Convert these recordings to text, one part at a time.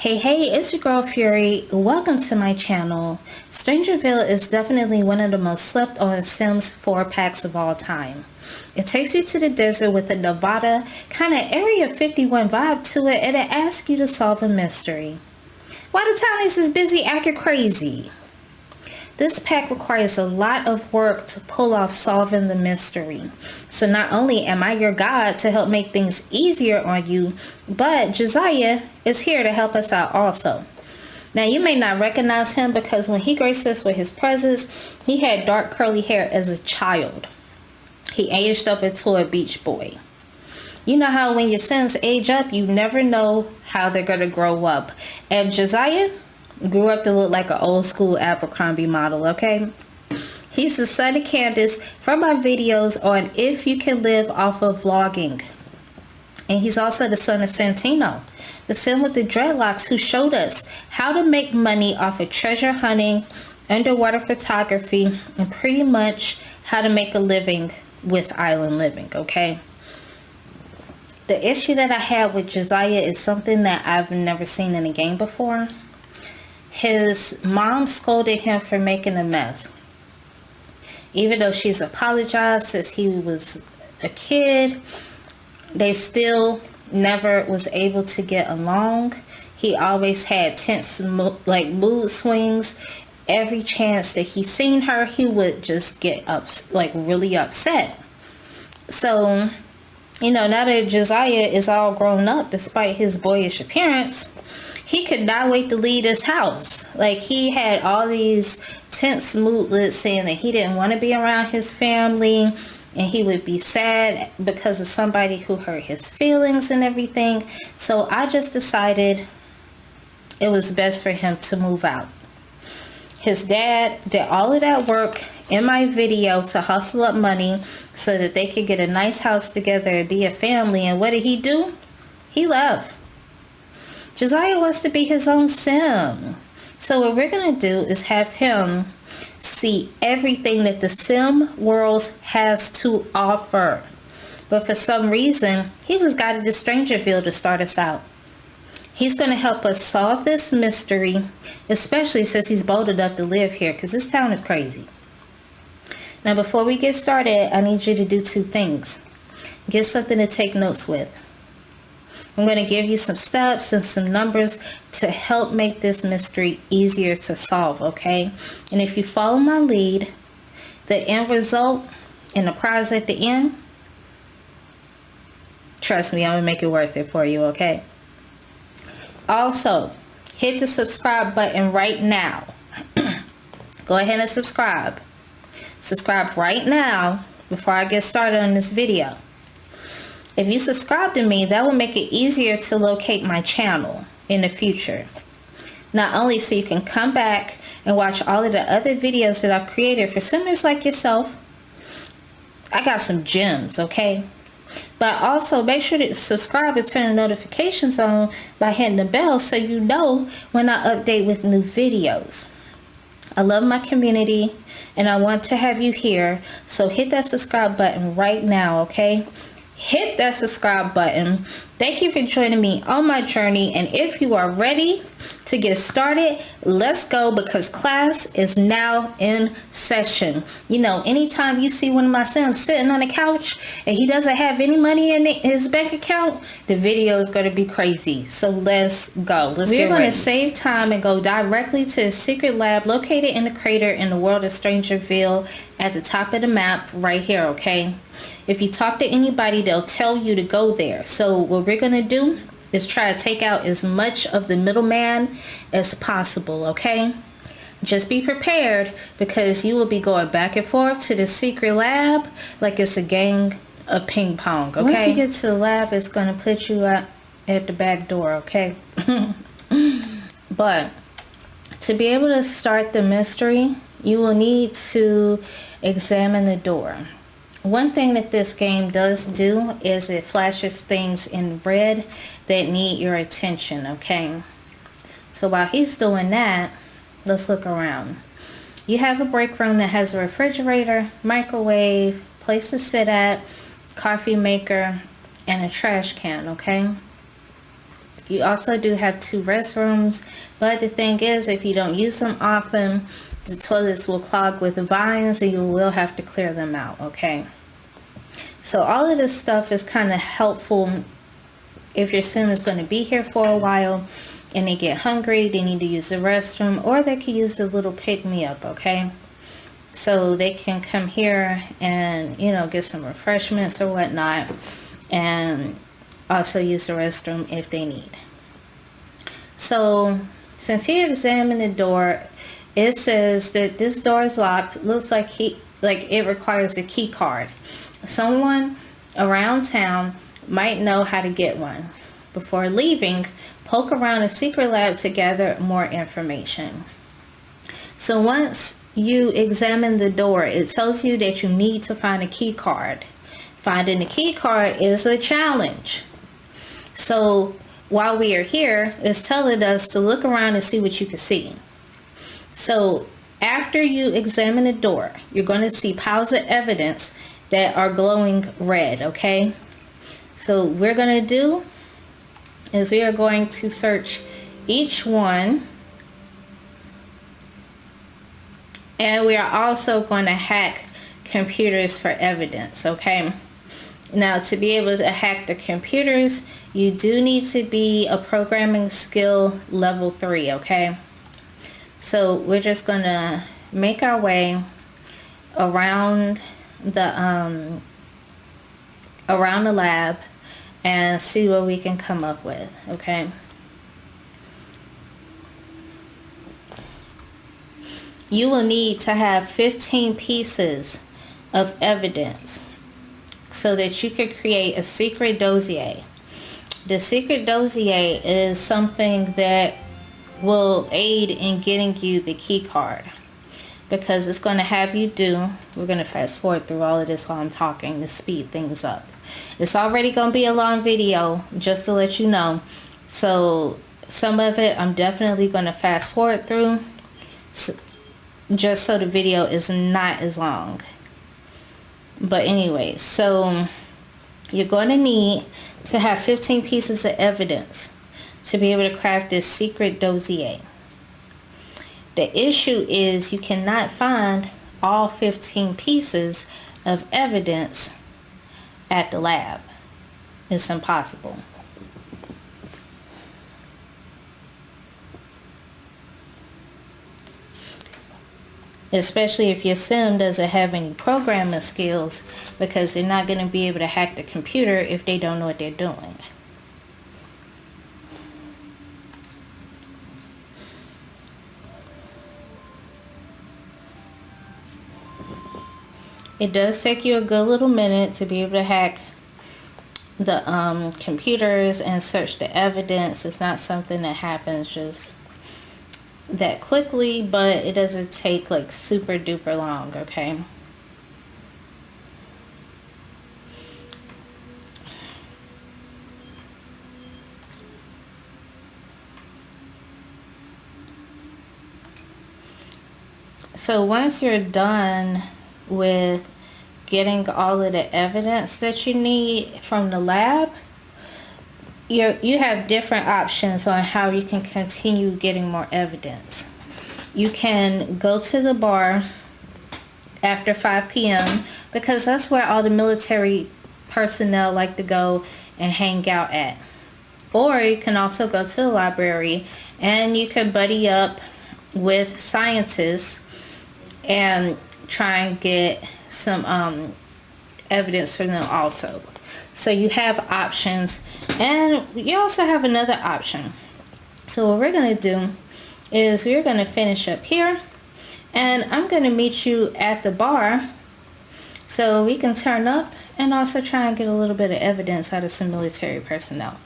Hey, it's your girl Fury. Welcome to my channel. Strangerville is definitely one of the most slept on Sims 4 packs of all time. It takes you to the desert with a Nevada kind of Area 51 vibe to it, and it asks you to solve a mystery. Why the townies is busy acting crazy? This pack requires a lot of work to pull off solving the mystery. So not only am I your guide to help make things easier on you, but Josiah is here to help us out also. Now you may not recognize him because when he graced us with his presence, he had dark curly hair as a child. He aged up into a beach boy. You know how when your Sims age up, you never know how they're going to grow up. And Josiah grew up to look like an old school Abercrombie model, okay? He's the son of Candace from my videos on If You Can Live Off of Vlogging. And he's also the son of Santino, the Sim with the dreadlocks who showed us how to make money off of treasure hunting, underwater photography, and pretty much how to make a living with island living, okay? The issue that I had with Josiah is something that I've never seen in a game before. His mom scolded him for making a mess. Even though she's apologized since he was a kid, they still never was able to get along. He always had tense mood swings. Every chance that he seen her, he would just get really upset. So, now that Josiah is all grown up, despite his boyish appearance, he could not wait to leave his house. He had all these tense moodlets saying that he didn't want to be around his family, and he would be sad because of somebody who hurt his feelings and everything. So I just decided it was best for him to move out. His dad did all of that work in my video to hustle up money so that they could get a nice house together and be a family. And what did he do? He left. Josiah wants to be his own Sim. So what we're going to do is have him see everything that the Sim world has to offer. But for some reason, he was guided to Strangerville to start us out. He's going to help us solve this mystery, especially since he's bold enough to live here, because this town is crazy. Now, before we get started, I need you to do two things. Get something to take notes with. I'm going to give you some steps and some numbers to help make this mystery easier to solve, okay? And if you follow my lead, the end result and the prize at the end, trust me, I'm going to make it worth it for you, okay? Also, hit the subscribe button right now. Go ahead and subscribe. Subscribe right now before I get started on this video. If you subscribe to me, that will make it easier to locate my channel in the future. Not only so you can come back and watch all of the other videos that I've created for simmers like yourself. I got some gems, okay? But also make sure to subscribe and turn the notifications on by hitting the bell so you know when I update with new videos. I love my community and I want to have you here. So hit that subscribe button right now, okay? Hit that subscribe button. Thank you for joining me on my journey. And if you are ready to get started, let's go, because class is now in session. Anytime you see one of my Sims sitting on the couch and he doesn't have any money in his bank account, the video is going to be crazy. So let's go. We're going to save time and go directly to a secret lab located in the crater in the world of Strangerville at the top of the map right here, okay? If you talk to anybody, they'll tell you to go there. So what we're going to do is try to take out as much of the middleman as possible, okay? Just be prepared, because you will be going back and forth to the secret lab like it's a game of ping pong, okay? Once you get to the lab, it's going to put you at the back door, okay? But to be able to start the mystery, you will need to examine the door. One thing that this game does do is it flashes things in red that need your attention, okay? So while he's doing that, let's look around. You have a break room that has a refrigerator, microwave, place to sit at, coffee maker, and a trash can, okay? You also do have 2 restrooms, but the thing is, if you don't use them often, the toilets will clog with vines and you will have to clear them out, okay? So all of this stuff is kind of helpful if your sim is going to be here for a while and they get hungry, they need to use the restroom, or they can use the little pick-me-up, okay? So they can come here and, you know, get some refreshments or whatnot, and also use the restroom if they need. So since he examined the door, it says that this door is locked. Looks like it requires a key card. Someone around town might know how to get one. Before leaving, poke around a secret lab to gather more information. So once you examine the door, it tells you that you need to find a key card. Finding the key card is a challenge. So while we are here, it's telling us to look around and see what you can see. So after you examine the door, you're going to see piles of evidence that are glowing red, okay? So what we're going to do is we are going to search each one, and we are also going to hack computers for evidence, okay? Now, to be able to hack the computers, you do need to be a programming skill level 3, okay? So we're just going to make our way around the lab and see what we can come up with, okay? You will need to have 15 pieces of evidence so that you could create a secret dossier. The secret dossier is something that will aid in getting you the key card, because it's going to have you do, we're going to fast forward through all of this while I'm talking to speed things up. It's already going to be a long video, just to let you know. So some of it I'm definitely going to fast forward through, just so the video is not as long. But anyway, so you're going to need to have 15 pieces of evidence to be able to craft this secret dossier. The issue is you cannot find all 15 pieces of evidence at the lab. It's impossible. Especially if your sim doesn't have any programming skills, because they're not going to be able to hack the computer if they don't know what they're doing. It does take you a good little minute to be able to hack the computers and search the evidence. It's not something that happens just that quickly, but it doesn't take like super duper long, okay? So once you're done with getting all of the evidence that you need from the lab, you have different options on how you can continue getting more evidence. You can go to the bar after 5 p.m. because that's where all the military personnel like to go and hang out at. Or you can also go to the library and you can buddy up with scientists and try and get some evidence from them also. So you have options, and you also have another option. So what we're going to do is we're going to finish up here, and I'm going to meet you at the bar so we can turn up and also try and get a little bit of evidence out of some military personnel.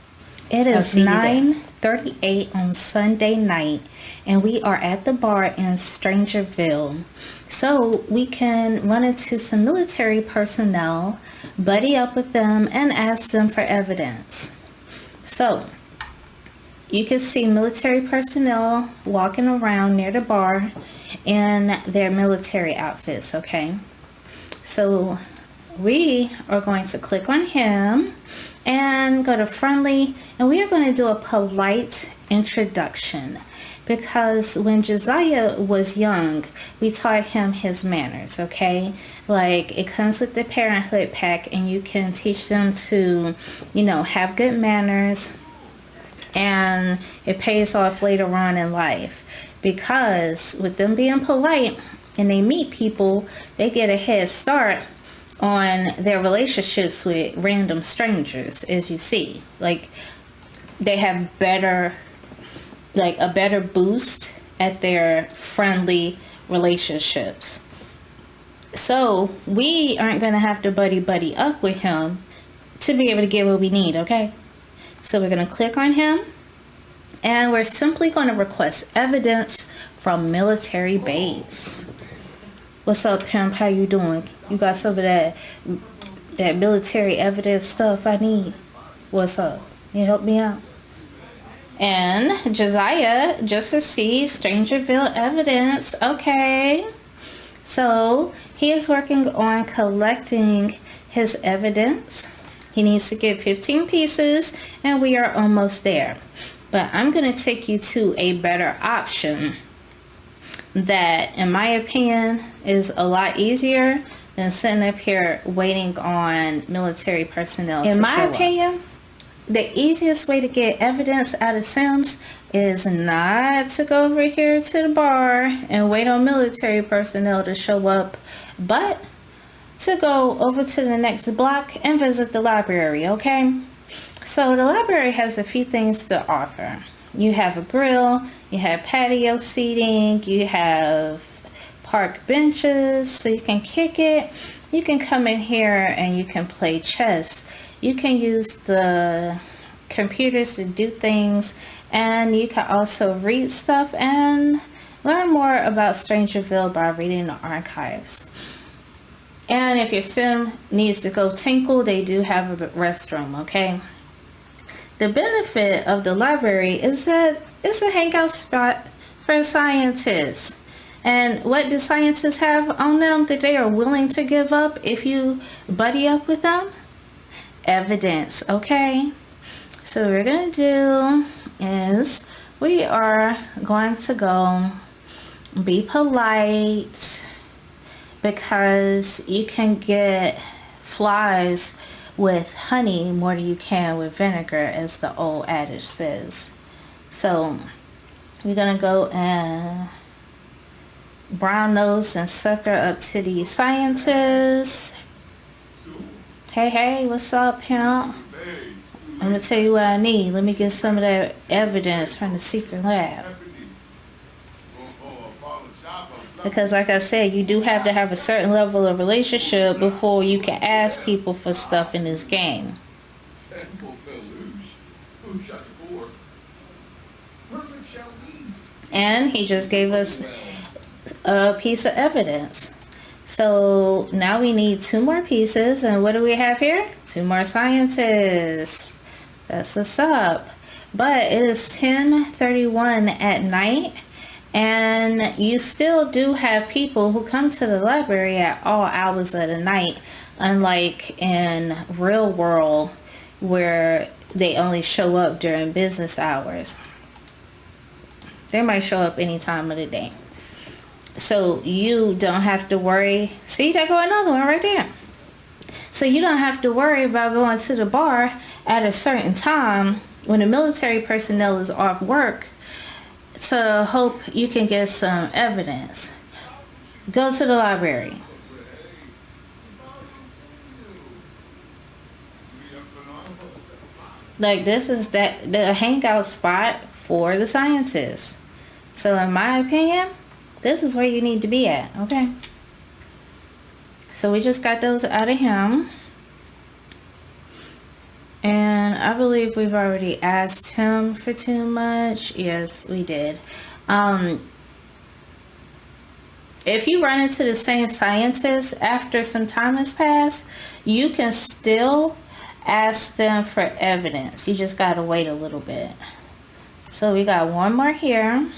It is 9:38 on Sunday night, and we are at the bar in Strangerville. So we can run into some military personnel, buddy up with them, and ask them for evidence. So you can see military personnel walking around near the bar in their military outfits, okay? So we are going to click on him, and go to friendly, and we are going to do a polite introduction, because when Josiah was young, we taught him his manners, okay? Like, it comes with the parenthood pack, and you can teach them to, have good manners, and it pays off later on in life, because with them being polite and they meet people, they get a head start on their relationships with random strangers, as you see. Like, they have a better boost at their friendly relationships. So we aren't going to have to buddy up with him to be able to get what we need, okay? So we're going to click on him, and we're simply going to request evidence from military base. What's up, pimp? How you doing? You got some of that military evidence stuff I need? What's up? You help me out? And Josiah just received Strangerville evidence. Okay. So he is working on collecting his evidence. He needs to get 15 pieces, and we are almost there. But I'm going to take you to a better option that, in my opinion, is a lot easier than sitting up here waiting on military personnel to show up. In my opinion, the easiest way to get evidence out of Sims is not to go over here to the bar and wait on military personnel to show up, but to go over to the next block and visit the library, okay? So the library has a few things to offer. You have a grill, you have patio seating, you have park benches so you can kick it. You can come in here and you can play chess. You can use the computers to do things, and you can also read stuff and learn more about Strangerville by reading the archives. And if your sim needs to go tinkle, they do have a restroom, okay? The benefit of the library is that it's a hangout spot for scientists. And what do scientists have on them that they are willing to give up if you buddy up with them? Evidence, okay? So what we're going to do is we are going to go be polite, because you can get flies with honey more than you can with vinegar, as the old adage says. So we're going to go and brown nose and sucker up to these scientists. Hey, what's up, pimp? I'm going to tell you what I need. Let me get some of that evidence from the secret lab. Because like I said, you do have to have a certain level of relationship before you can ask people for stuff in this game. And he just gave us a piece of evidence. So now we need 2 more pieces. And what do we have here? 2 more scientists. That's what's up. But it is 10:31 at night. And you still do have people who come to the library at all hours of the night, unlike in real world where they only show up during business hours. They might show up any time of the day. So you don't have to worry. See, there go another one right there. So you don't have to worry about going to the bar at a certain time when the military personnel is off work to hope you can get some evidence. Go to the library. Like, this is the hangout spot for the scientists. So in my opinion, this is where you need to be at, okay? So we just got those out of him. And I believe we've already asked him for too much. Yes, we did. If you run into the same scientist after some time has passed, you can still ask them for evidence. You just got to wait a little bit. So we got 1 more here.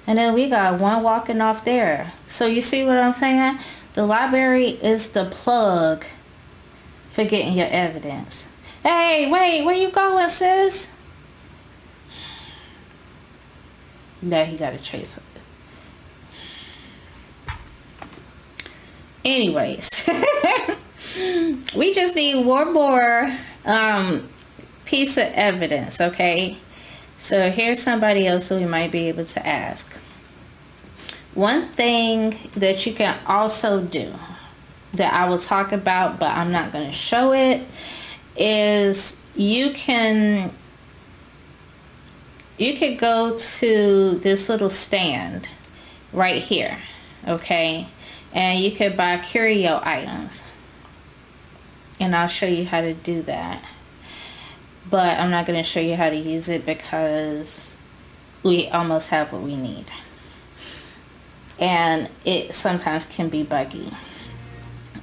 And then we got 1 walking off there. So you see what I'm saying? The library is the plug for getting your evidence. Hey, wait, where you going, sis? Now he got to chase her. Anyways, we just need one more piece of evidence, okay? So here's somebody else who we might be able to ask. One thing that you can also do that I will talk about, but I'm not going to show it, is you can go to this little stand right here, okay? And you could buy curio items. And I'll show you how to do that. But I'm not going to show you how to use it because we almost have what we need. And it sometimes can be buggy.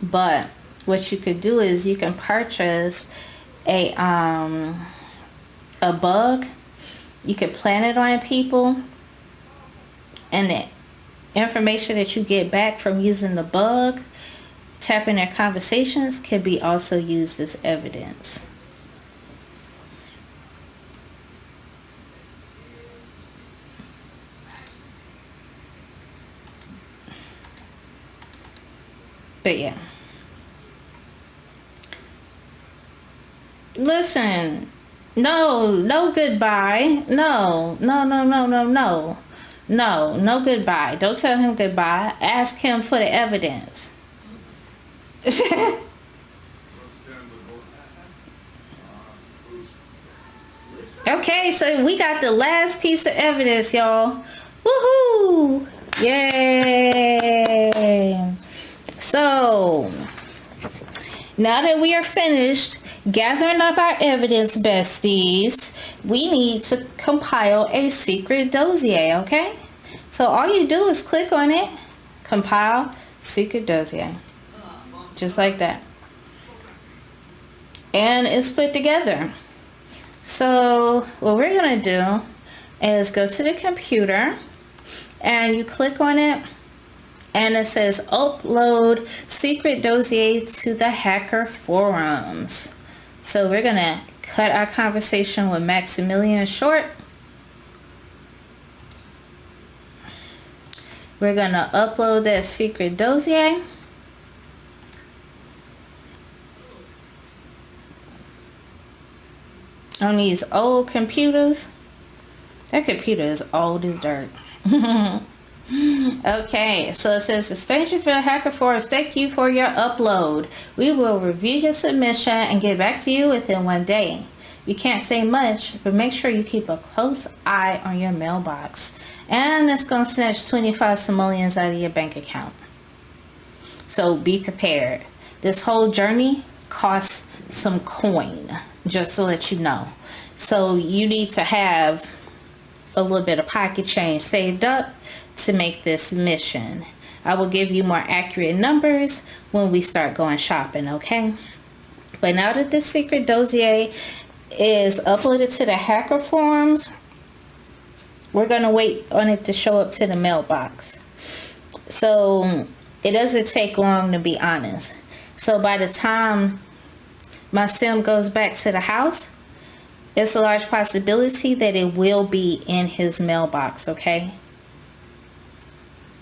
But what you could do is you can purchase a bug. You could plant it on people. And the information that you get back from using the bug, tapping their conversations, can be also used as evidence. But yeah. Listen, no goodbye. No goodbye. Don't tell him goodbye. Ask him for the evidence. Okay, so we got the last piece of evidence, y'all. Woohoo! Yay! So, now that we are finished gathering up our evidence, besties, we need to compile a secret dossier, okay? So all you do is click on it, compile secret dossier, just like that. And it's put together. So what we're gonna do is go to the computer and you click on it and it says upload secret dossier to the hacker forums. So we're gonna cut our conversation with Maximilian short. We're gonna upload that secret dossier. On these old computers. That computer is old as dirt. Okay, so it says the Strangerville Hacker Forums, thank you for your upload. We will review your submission and get back to you within 1 day. You can't say much, but make sure you keep a close eye on your mailbox. And it's going to snatch 25 simoleons out of your bank account. So be prepared. This whole journey costs some coin, just to let you know. So you need to have a little bit of pocket change saved up to make this mission. I will give you more accurate numbers when we start going shopping, okay? But now that this secret dossier is uploaded to the hacker forums, we're gonna wait on it to show up to the mailbox. So it doesn't take long, to be honest. So by the time my sim goes back to the house, it's a large possibility that it will be in his mailbox, okay?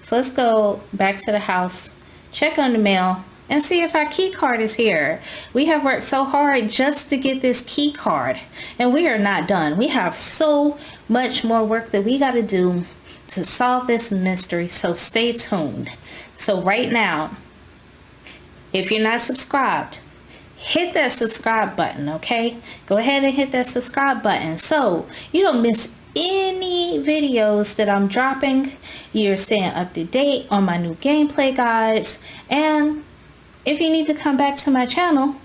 So let's go back to the house, check on the mail, and see if our key card is here. We have worked so hard just to get this key card, and we are not done. We have so much more work that we got to do to solve this mystery, so stay tuned. So right now, if you're not subscribed, hit that subscribe button, okay? Go ahead and hit that subscribe button so you don't miss any videos that I'm dropping. You're staying up to date on my new gameplay guides. And if you need to come back to my channel,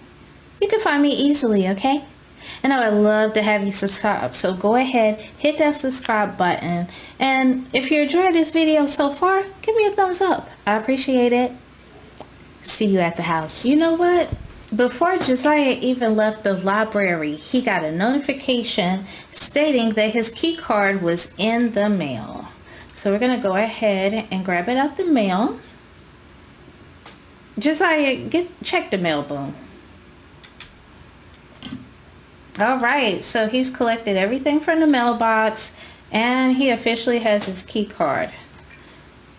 you can find me easily, okay? And I would love to have you subscribe. So go ahead, hit that subscribe button. And if you enjoyed this video so far, give me a thumbs up. I appreciate it. See you at the house. You know what? Before Josiah even left the library, he got a notification stating that his key card was in the mail. So we're going to go ahead and grab it out the mail. Josiah, check the mail, boom. All right, so he's collected everything from the mailbox, and he officially has his key card,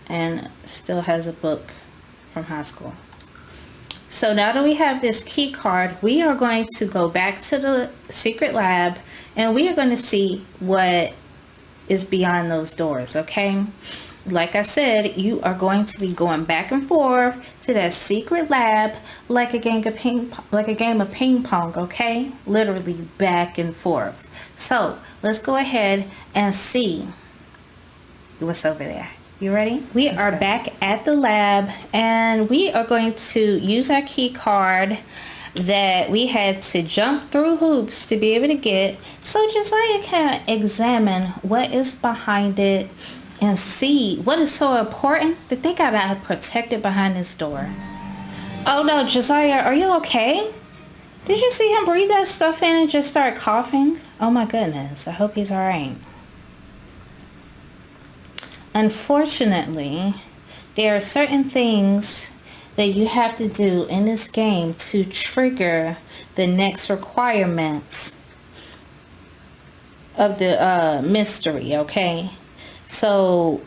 and still has a book from high school. So now that we have this key card, we are going to go back to the secret lab, and we are going to see what is beyond those doors, okay? Like I said, you are going to be going back and forth to that secret lab like a game of ping pong, okay? Literally back and forth. So let's go ahead and see what's over there. You ready? We are back at the lab, and we are going to use our key card that we had to jump through hoops to be able to get, so Josiah can examine what is behind it and see what is so important that they gotta protect it behind this door. Oh no, Josiah, are you okay? Did you see him breathe that stuff in and just start coughing? Oh my goodness, I hope he's alright. Unfortunately, there are certain things that you have to do in this game to trigger the next requirements of the mystery, okay? So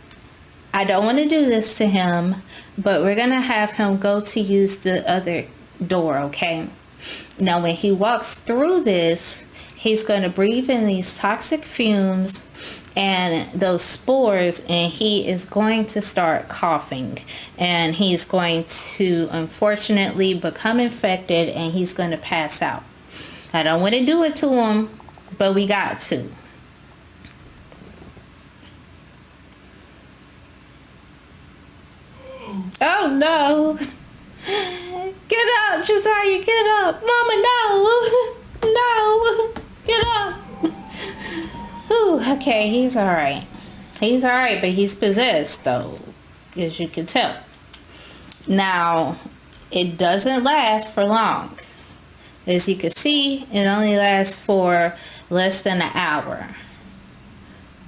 I don't want to do this to him, but we're going to have him go to use the other door, okay? Now when he walks through this, he's going to breathe in these toxic fumes and those spores, and he is going to start coughing, and he's going to unfortunately become infected, and he's going to pass out. I don't want to do it to him, but we got to. Oh no. Get up, Josiah, get up. Mama, no. No. Get up. Ooh, okay, he's alright. He's alright, but he's possessed though, as you can tell. Now, it doesn't last for long. As you can see, it only lasts for less than an hour.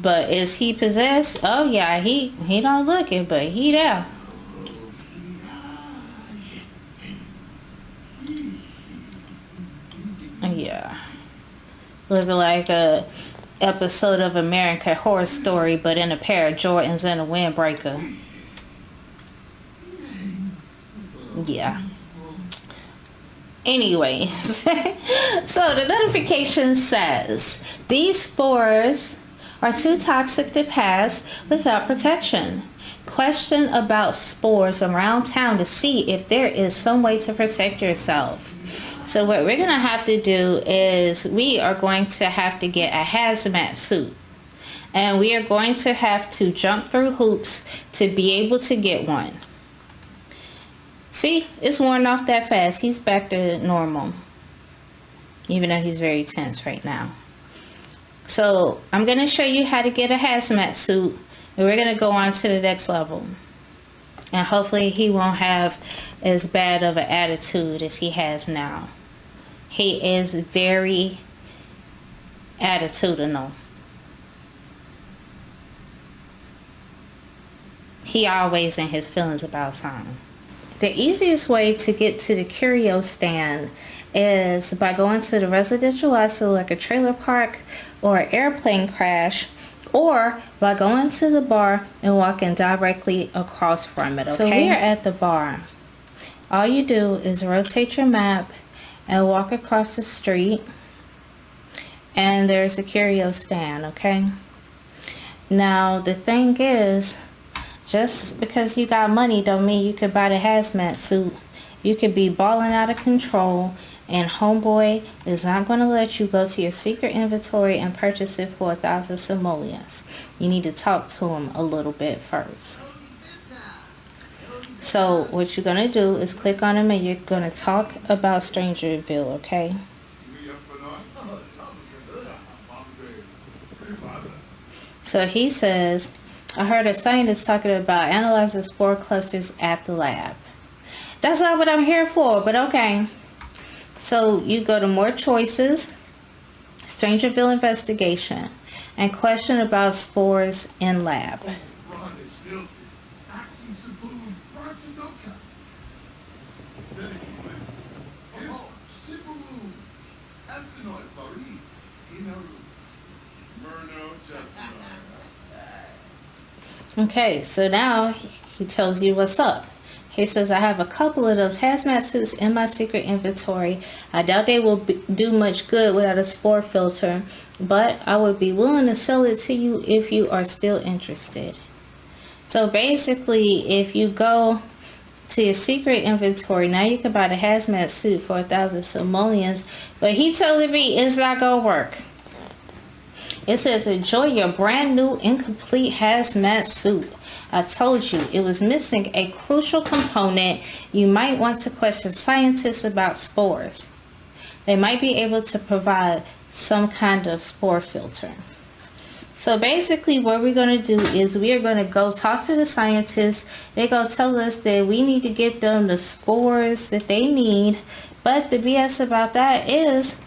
But is he possessed? Oh yeah, he don't look it, but he there. Yeah. Looking like a episode of American Horror Story, but in a pair of Jordans and a windbreaker. Yeah. Anyways, so the notification says these spores are too toxic to pass without protection. Question about spores around town to see if there is some way to protect yourself. So what we're going to have to do is we are going to have to get a hazmat suit. And we are going to have to jump through hoops to be able to get one. See, it's worn off that fast. He's back to normal. Even though he's very tense right now. So I'm going to show you how to get a hazmat suit. And we're going to go on to the next level. And hopefully he won't have as bad of an attitude as he has now. He is very attitudinal. He always in his feelings about something. The easiest way to get to the curio stand is by going to the residential lot, so like a trailer park or an airplane crash, or by going to the bar and walking directly across from it, okay? So we are at the bar. All you do is rotate your map and walk across the street, and there's a curio stand, okay? Now the thing is, just because you got money don't mean you could buy the hazmat suit. You could be balling out of control, and homeboy is not going to let you go to your secret inventory and purchase it for 1,000 simoleons. You need to talk to him a little bit first. So what you're going to do is click on him, and you're going to talk about Strangerville, okay? So he says, I heard a scientist talking about analyzing spore clusters at the lab. That's not what I'm here for, but okay. So you go to more choices, Strangerville investigation, and question about spores in lab. Okay, so now he tells you what's up. He says, I have a couple of those hazmat suits in my secret inventory. I doubt they will do much good without a spore filter, but I would be willing to sell it to you if you are still interested. So basically, if you go to your secret inventory, now you can buy the hazmat suit for 1,000 simoleons, but he telling me it's not gonna work. It says, enjoy your brand new incomplete hazmat suit. I told you it was missing a crucial component. You might want to question scientists about spores. They might be able to provide some kind of spore filter. So basically what we're going to do is we are going to go talk to the scientists. They're going to tell us that we need to get them the spores that they need. But the BS about that is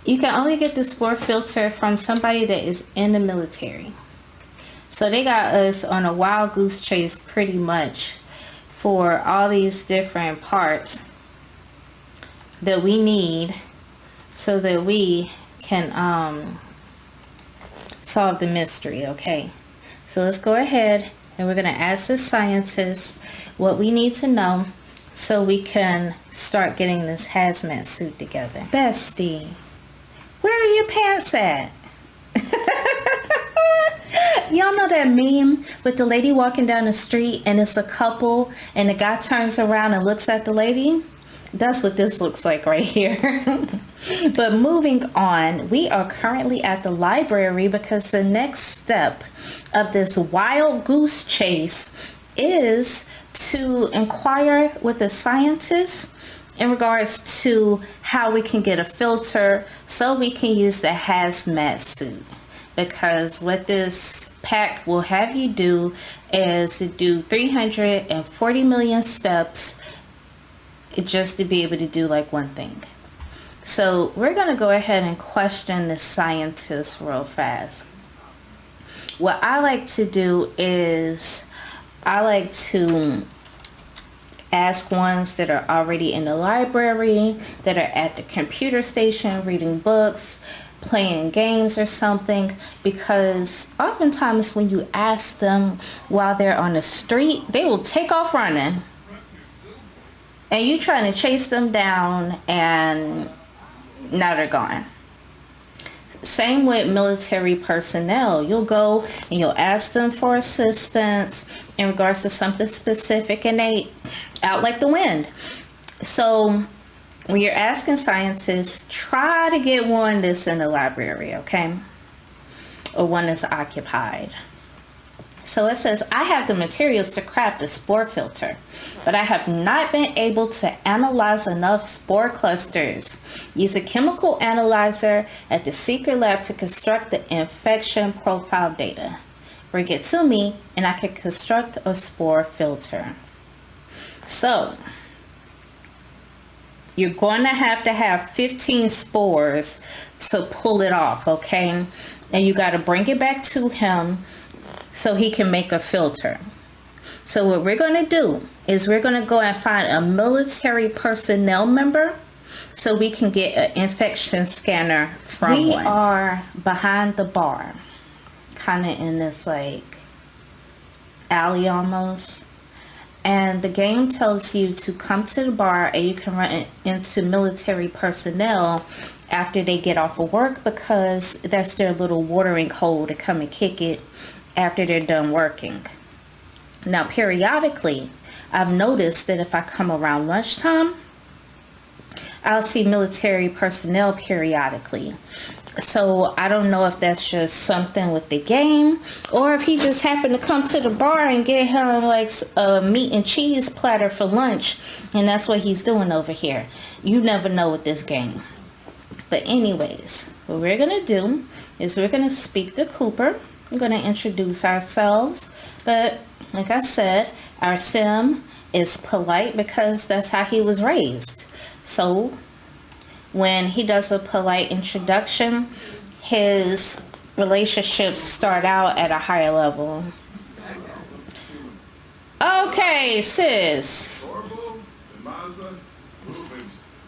you can only get the spore filter from somebody that is in the military. So they got us on a wild goose chase pretty much for all these different parts that we need so that we can solve the mystery. Okay, so let's go ahead and we're going to ask the scientists what we need to know so we can start getting this hazmat suit together. Bestie, where are your pants at? Y'all know that meme with the lady walking down the street and it's a couple and the guy turns around and looks at the lady? That's what this looks like right here. But moving on, we are currently at the library because the next step of this wild goose chase is to inquire with the scientists in regards to how we can get a filter so we can use the hazmat suit. Because what this pack will have you do is to do 340 million steps just to be able to do like one thing. So we're going to go ahead and question the scientists real fast. What I like to do is I like to ask ones that are already in the library, that are at the computer station reading books, playing games or something, because oftentimes when you ask them while they're on the street, they will take off running and you trying to chase them down and now they're gone. Same with military personnel. You'll go and you'll ask them for assistance in regards to something specific and they out like the wind. So when you're asking scientists, try to get one that's in the library, okay? Or one that's occupied. So it says, I have the materials to craft a spore filter, but I have not been able to analyze enough spore clusters. Use a chemical analyzer at the secret lab to construct the infection profile data. Bring it to me and I can construct a spore filter. So you're going to have 15 spores to pull it off, okay? And you got to bring it back to him so he can make a filter. So what we're going to do is we're going to go and find a military personnel member so we can get an infection scanner from one. We are behind the bar, kind of in this like alley almost. And the game tells you to come to the bar and you can run into military personnel after they get off of work because that's their little watering hole to come and kick it after they're done working. Now, periodically, I've noticed that if I come around lunchtime, I'll see military personnel periodically. So I don't know if that's just something with the game or if he just happened to come to the bar and get him like a meat and cheese platter for lunch. And that's what he's doing over here. You never know with this game. But anyways, what we're going to do is we're going to speak to Cooper. We're going to introduce ourselves. But like I said, our sim is polite because that's how he was raised. So when he does a polite introduction, his relationships start out at a higher level. Okay, sis.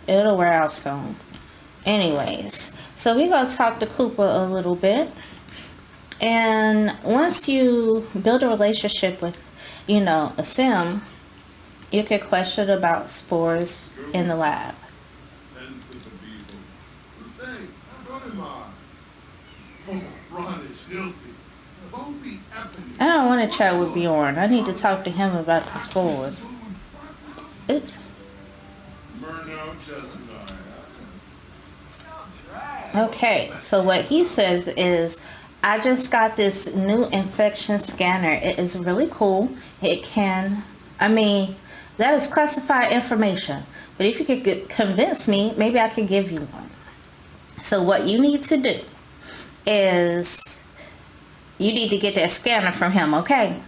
It'll wear off soon. Anyways, so we're going to talk to Cooper a little bit. And once you build a relationship with, a sim, you can question about spores in the lab. I don't want to chat with Bjorn. I need to talk to him about the spores. Oops. Okay, so what he says is, I just got this new infection scanner. It is really cool. It can, that is classified information. But if you could convince me, maybe I could give you one. So what you need to do is you need to get that scanner from him, okay?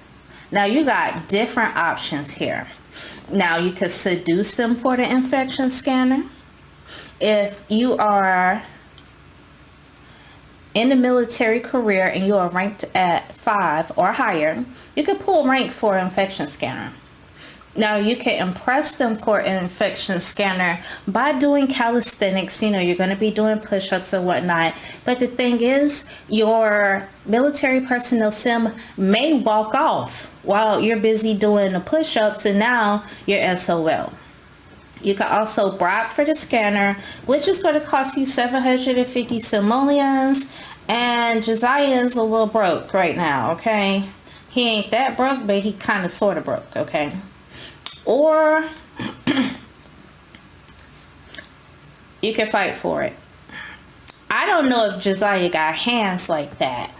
Now you got different options here. Now you could seduce them for the infection scanner. If you are in the military career and you are ranked at 5 or higher, you could pull rank for an infection scanner. Now you can impress them for an infection scanner by doing calisthenics. You're going to be doing push-ups and whatnot. But the thing is, your military personnel sim may walk off while you're busy doing the push-ups, and now you're SOL. You can also bribe for the scanner, which is going to cost you 750 simoleons. And Josiah is a little broke right now, okay? He ain't that broke, but he kind of sort of broke, okay? Or you can fight for it. I don't know if Josiah got hands like that.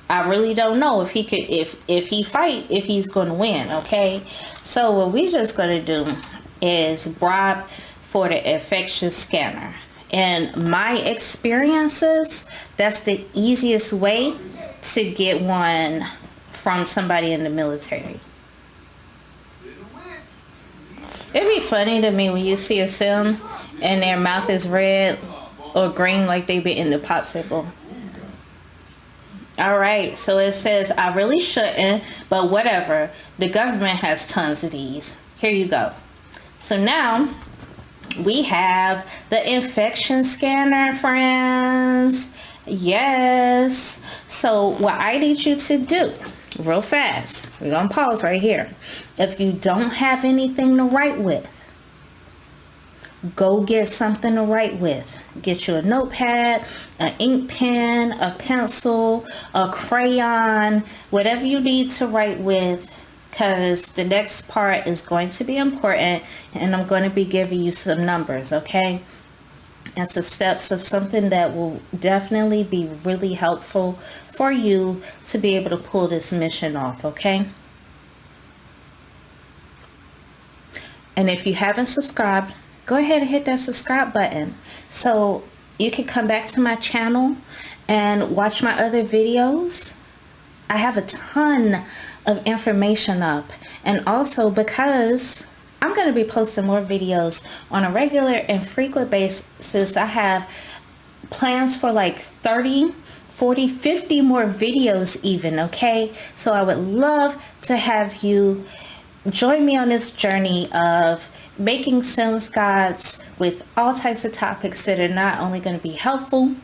I really don't know if he could, if he fight, if he's going to win, okay? So what we just going to do is bribe for the infection scanner. In my experiences, that's the easiest way to get one from somebody in the military. It'd be funny to me when you see a sim and their mouth is red or green like they been in the popsicle. Alright, so it says, I really shouldn't, but whatever. The government has tons of these. Here you go. So now we have the infection scanner, friends. Yes. So what I need you to do real fast, we're going to pause right here. If you don't have anything to write with, go get something to write with. Get you a notepad, an ink pen, a pencil, a crayon, whatever you need to write with, because the next part is going to be important, and I'm going to be giving you some numbers, okay? And some steps of something that will definitely be really helpful for you to be able to pull this mission off, okay? And if you haven't subscribed, go ahead and hit that subscribe button so you can come back to my channel and watch my other videos. I have a ton of information up, and also because I'm going to be posting more videos on a regular and frequent basis, I have plans for like 30, 40, 50 more videos even, okay? So I would love to have you join me on this journey of making Sims guides with all types of topics that are not only going to be helpful,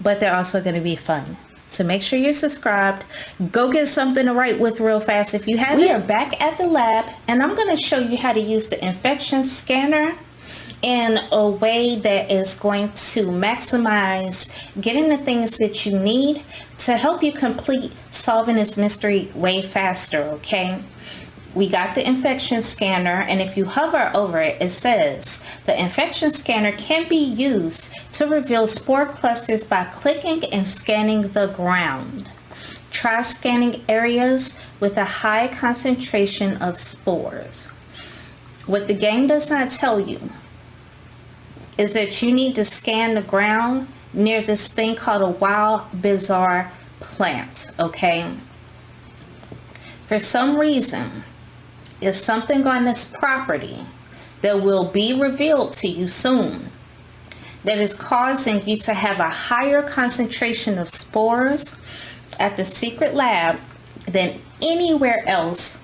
but they're also going to be fun. So make sure you're subscribed. Go get something to write with real fast if you haven't. We are back at the lab, and I'm going to show you how to use the infection scanner in a way that is going to maximize getting the things that you need to help you complete solving this mystery way faster, okay? We got the infection scanner, and if you hover over it, it says the infection scanner can be used to reveal spore clusters by clicking and scanning the ground. Try scanning areas with a high concentration of spores. What the game does not tell you is that you need to scan the ground near this thing called a wild bizarre plant, okay? For some reason, is something on this property that will be revealed to you soon that is causing you to have a higher concentration of spores at the secret lab than anywhere else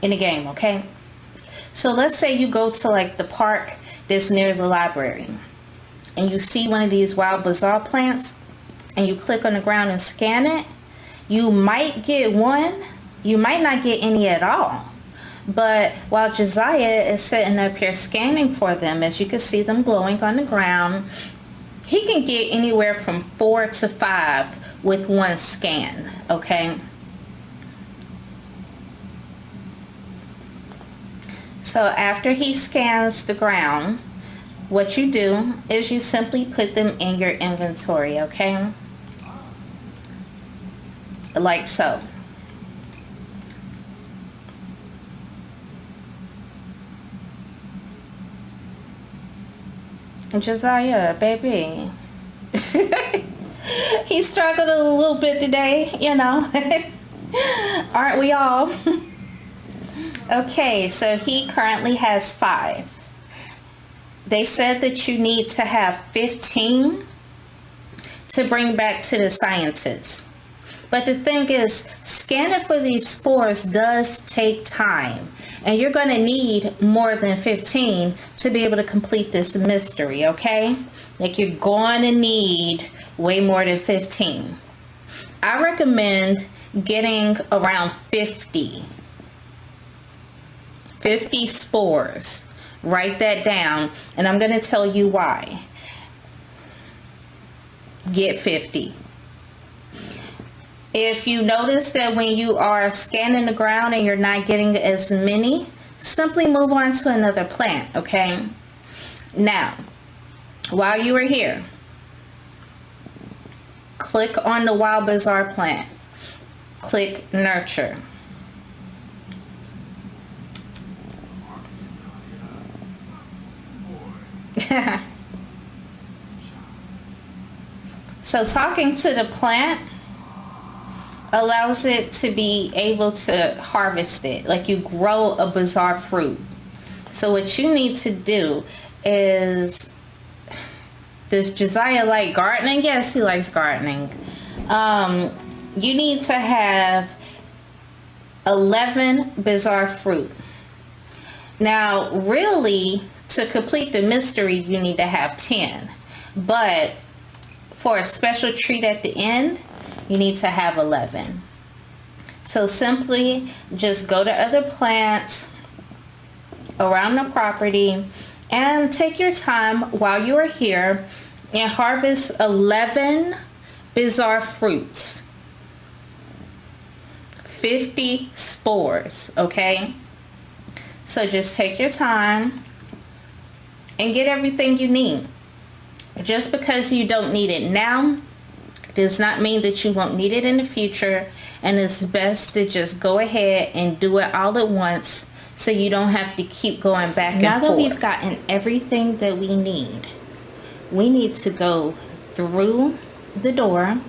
in the game, okay? So let's say you go to like the park that's near the library. and you see one of these wild bazaar plants and you click on the ground and scan it, you might get one, you might not get any at all. But while Josiah is sitting up here scanning for them, as you can see them glowing on the ground, he can get anywhere from 4 to 5 with one scan, okay? So after he scans the ground, what you do is you simply put them in your inventory, okay? Like so. Josiah, baby. He struggled a little bit today, you know. Aren't we all? Okay, so he currently has 5. They said that you need to have 15 to bring back to the scientists. But the thing is, scanning for these spores does take time. And you're going to need more than 15 to be able to complete this mystery, okay? Like, you're going to need way more than 15. I recommend getting around 50 spores. Write that down, and I'm going to tell you why. Get 50. If you notice that when you are scanning the ground and you're not getting as many, simply move on to another plant, okay? Now, while you are here, click on the wild bazaar plant. Click nurture. So talking to the plant allows it to be able to harvest it, like you grow a bazaar fruit. So what you need to do is, does Josiah like gardening? Yes, he likes gardening. You need to have 11 bazaar fruit. Now, really, to complete the mystery, you need to have 10. But for a special treat at the end, you need to have 11. So simply just go to other plants around the property and take your time while you are here and harvest 11 bazaar fruits. 50 spores, okay? So just take your time and get everything you need. Just because you don't need it now does not mean that you won't need it in the future, and it's best to just go ahead and do it all at once so you don't have to keep going back and forth. Now that we've gotten everything that we need to go through the door,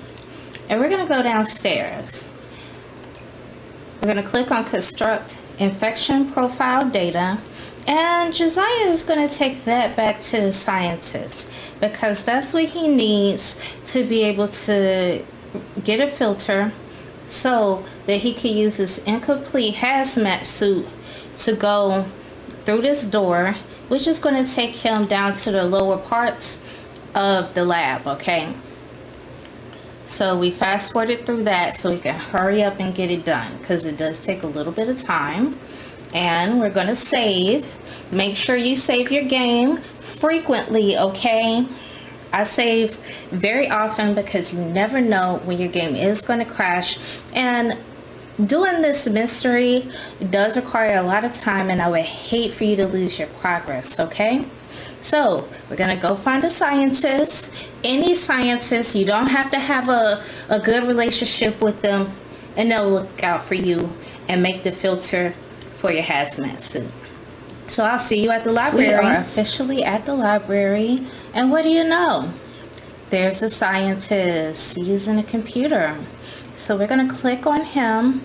and we're going to go downstairs. We're going to click on construct infection profile data, and Josiah is going to take that back to the scientist because that's what he needs to be able to get a filter so that he can use his incomplete hazmat suit to go through this door, which is going to take him down to the lower parts of the lab, okay? So we fast forwarded through that so we can hurry up and get it done because it does take a little bit of time. And we're going to save. Make sure you save your game frequently, okay? I save very often because you never know when your game is going to crash. And doing this mystery does require a lot of time, and I would hate for you to lose your progress, okay? So we're going to go find a scientist. Any scientist, you don't have to have a good relationship with them, and they'll look out for you and make the filter for your hazmat suit. So I'll see you at the library. We are officially at the library, and what do you know? There's a scientist using a computer. So we're going to click on him,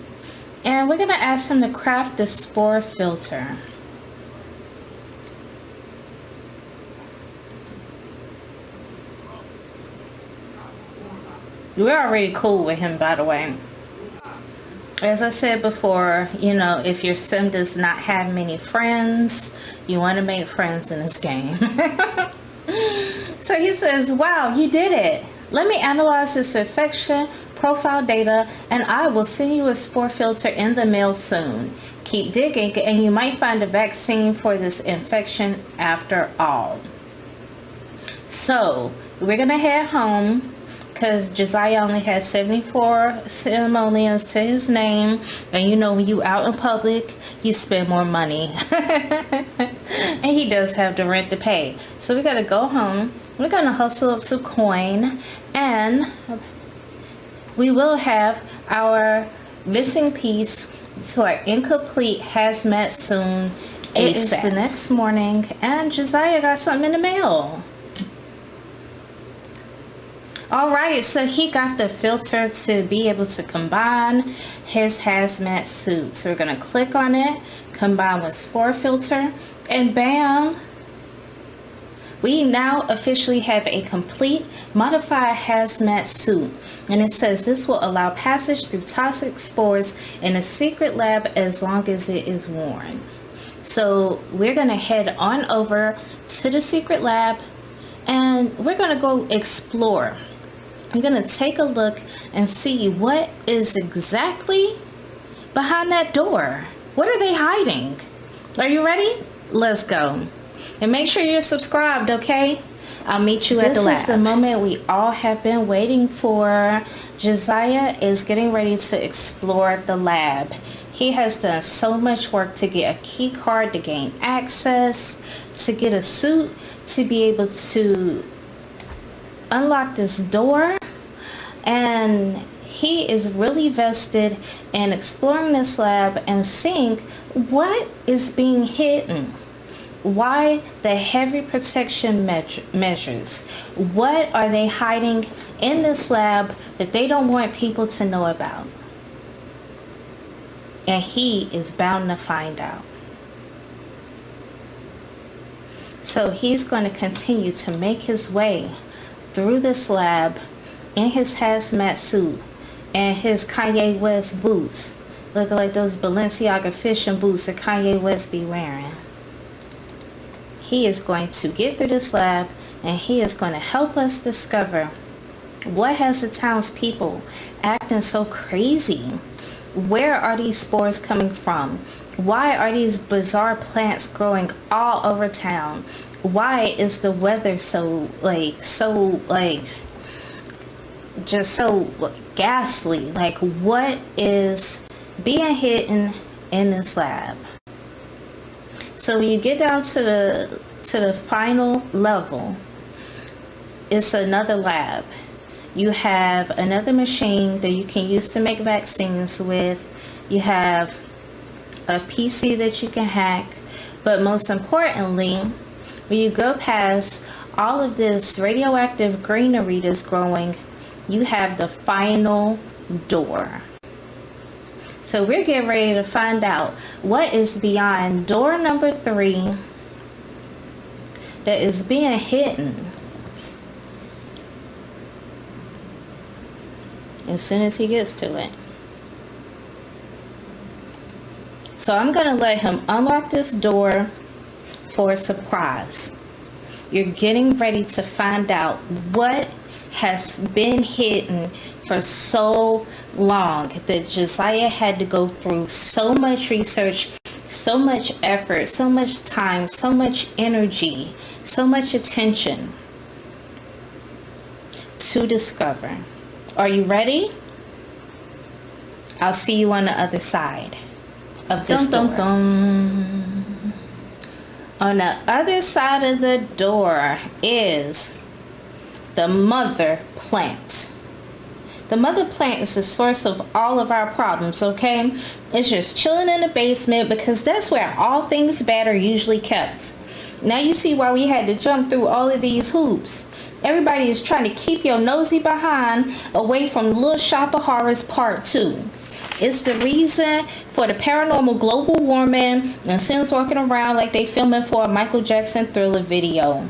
and we're going to ask him to craft the spore filter. We're already cool with him, by the way. As I said before, you know, if your sim does not have many friends, you want to make friends in this game. So So he says, wow, you did it. Let me analyze this infection profile data, and I will send you a spore filter in the mail soon. Keep digging, and you might find a vaccine for this infection after all. So we're going to head home, because Josiah only has 74 simoleons to his name. And you know, when you out in public, you spend more money. And he does have the rent to pay. So we got to go home. We're going to hustle up some coin. And we will have our missing piece to our incomplete hazmat soon. It is the next morning. And Josiah got something in the mail. Alright, so he got the filter to be able to combine his hazmat suit. So we're going to click on it, combine with spore filter, and bam! We now officially have a complete modified hazmat suit. And it says this will allow passage through toxic spores in a secret lab as long as it is worn. So we're going to head on over to the secret lab, and we're going to go explore. We're going to take a look and see what is exactly behind that door. What are they hiding? Are you ready? Let's go. And make sure you're subscribed, okay? I'll meet you at the lab. This is the moment we all have been waiting for. Josiah is getting ready to explore the lab. He has done so much work to get a key card to gain access, to get a suit to be able to unlock this door, and he is really vested in exploring this lab and seeing what is being hidden. Why the heavy protection measures? What are they hiding in this lab that they don't want people to know about? And he is bound to find out. So he's going to continue to make his way through this lab in his hazmat suit and his Kanye West boots, looking like those Balenciaga fishing boots that Kanye West be wearing. He is going to get through this lab, and he is going to help us discover what has the townspeople acting so crazy. Where are these spores coming from? Why are these bizarre plants growing all over town? Why is the weather so ghastly? Like, what is being hidden in this lab? So when you get down to the final level, it's another lab. You have another machine that you can use to make vaccines with. You have a PC that you can hack. But most importantly, when you go past all of this radioactive greenery that's growing, you have the final door. So we're getting ready to find out what is beyond door number 3 that is being hidden. As soon as he gets to it. So I'm going to let him unlock this door for a surprise. You're getting ready to find out what has been hidden for so long that Josiah had to go through so much research, so much effort, so much time, so much energy, so much attention to discover. Are you ready? I'll see you on the other side of this door. On the other side of the door is the mother plant. The mother plant is the source of all of our problems, okay? It's just chilling in the basement because that's where all things bad are usually kept. Now you see why we had to jump through all of these hoops. Everybody is trying to keep your nosy behind away from Little Shop of Horrors Part 2. It's the reason for the paranormal global warming and Sims walking around like they filming for a Michael Jackson Thriller video.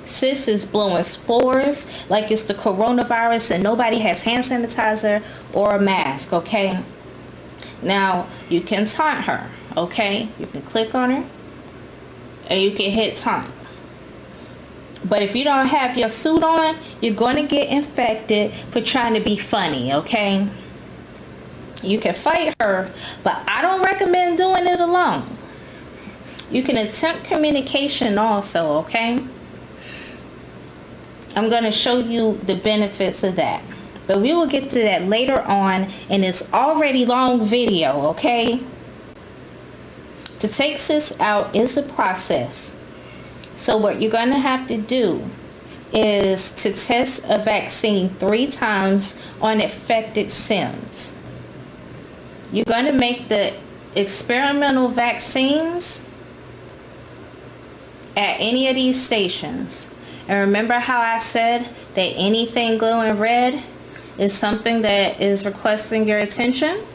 Sis is blowing spores like it's the coronavirus and nobody has hand sanitizer or a mask, okay? Now, you can taunt her, okay? You can click on her and you can hit taunt. But if you don't have your suit on, you're going to get infected for trying to be funny, okay? You can fight her, but I don't recommend doing it alone. You can attempt communication also, okay? I'm going to show you the benefits of that. But we will get to that later on in this already long video, okay? To take cysts out is a process. So what you're going to have to do is to test a vaccine 3 times on infected Sims. You're going to make the experimental vaccines at any of these stations. And remember how I said that anything glowing red is something that is requesting your attention?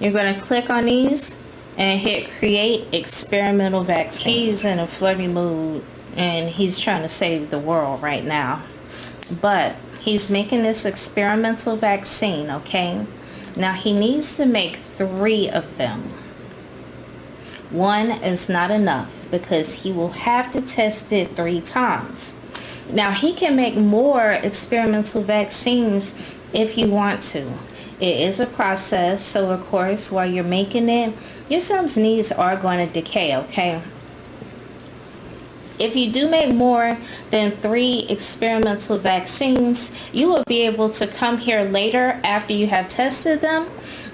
You're going to click on these and hit create experimental vaccine. He's in a flirty mood and he's trying to save the world right now. But he's making this experimental vaccine, okay? Now he needs to make 3 of them. 1 is not enough because he will have to test it 3 times. Now he can make more experimental vaccines if you want to. It is a process, so of course while you're making it, your Sim's needs are going to decay, okay? If you do make more than 3 experimental vaccines, you will be able to come here later after you have tested them,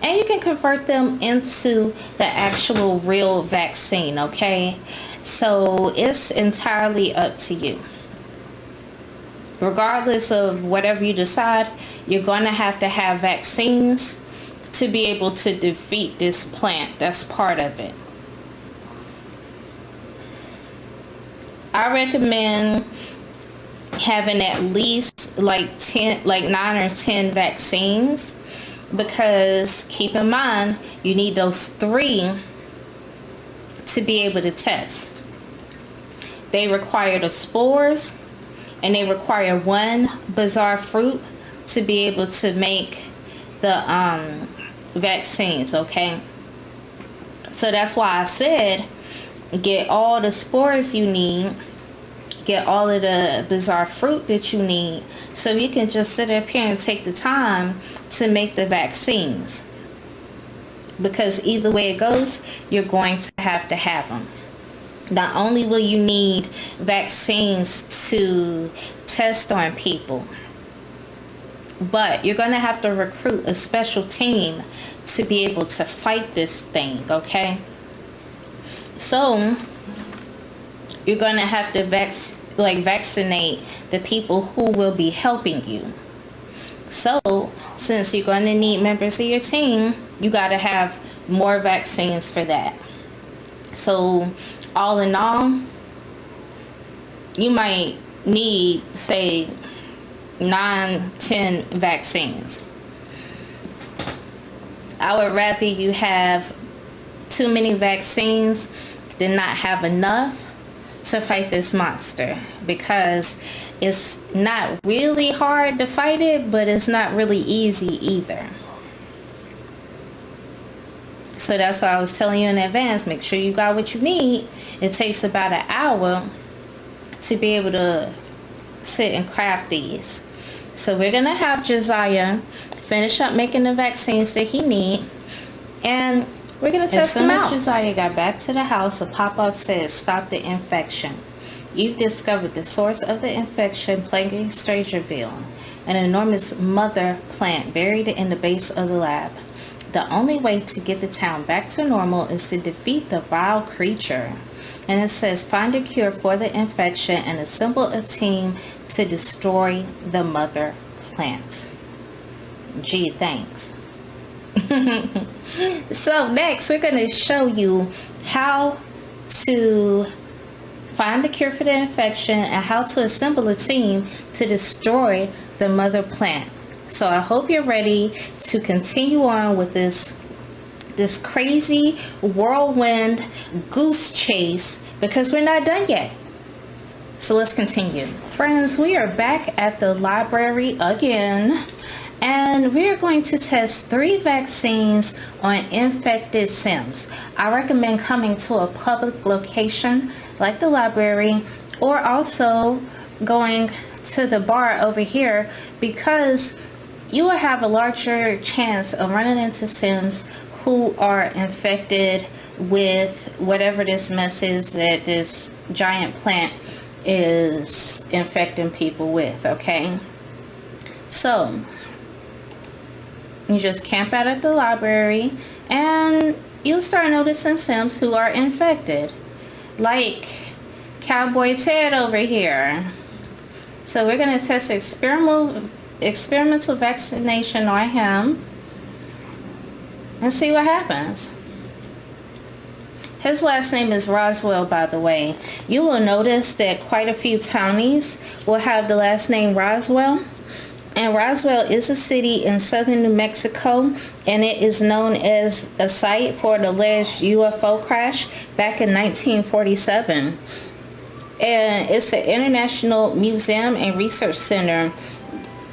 and you can convert them into the actual real vaccine, okay? So it's entirely up to you. Regardless of whatever you decide, you're going to have vaccines to be able to defeat this plant. That's part of it. I recommend having at least like 9 or 10 vaccines, because keep in mind you need those 3 to be able to test. They require the spores, and they require 1 bizarre fruit to be able to make the vaccines, okay? So that's why I said get all the spores you need, get all of the bizarre fruit that you need, so you can just sit up here and take the time to make the vaccines. Because either way it goes, you're going to have them. Not only will you need vaccines to test on people, but you're going to have to recruit a special team to be able to fight this thing, okay? So you're going to have to vaccinate the people who will be helping you. So since you're going to need members of your team, you got to have more vaccines for that. So all in all, you might need, say, 9-10 vaccines. I would rather you have too many vaccines than not have enough to fight this monster, because it's not really hard to fight it, but it's not really easy either. So that's why I was telling you in advance, make sure you got what you need. It takes about an hour to be able to sit and craft these. So we're going to have Josiah finish up making the vaccines that he needs, and we're going to test them out. As soon as Josiah got back to the house, a pop-up said, "Stop the infection. You've discovered the source of the infection plaguing Strangerville, an enormous mother plant buried in the base of the lab. The only way to get the town back to normal is to defeat the vile creature." And it says, "Find a cure for the infection and assemble a team to destroy the mother plant." Gee, thanks. So next, we're going to show you how to find the cure for the infection and how to assemble a team to destroy the mother plant. So I hope you're ready to continue on with this crazy whirlwind goose chase, because we're not done yet. So let's continue. Friends, we are back at the library again, and we are going to test 3 vaccines on infected Sims. I recommend coming to a public location like the library or also going to the bar over here, because you will have a larger chance of running into Sims who are infected with whatever this mess is that this giant plant is infecting people with, okay? So you just camp out at the library and you'll start noticing Sims who are infected, like Cowboy Ted over here. So we're going to test experimental vaccination on him and see what happens. His last name is Roswell, by the way. You will notice that quite a few townies will have the last name Roswell. And Roswell is a city in southern New Mexico, and it is known as a site for an alleged UFO crash back in 1947. And it's an international museum and research center,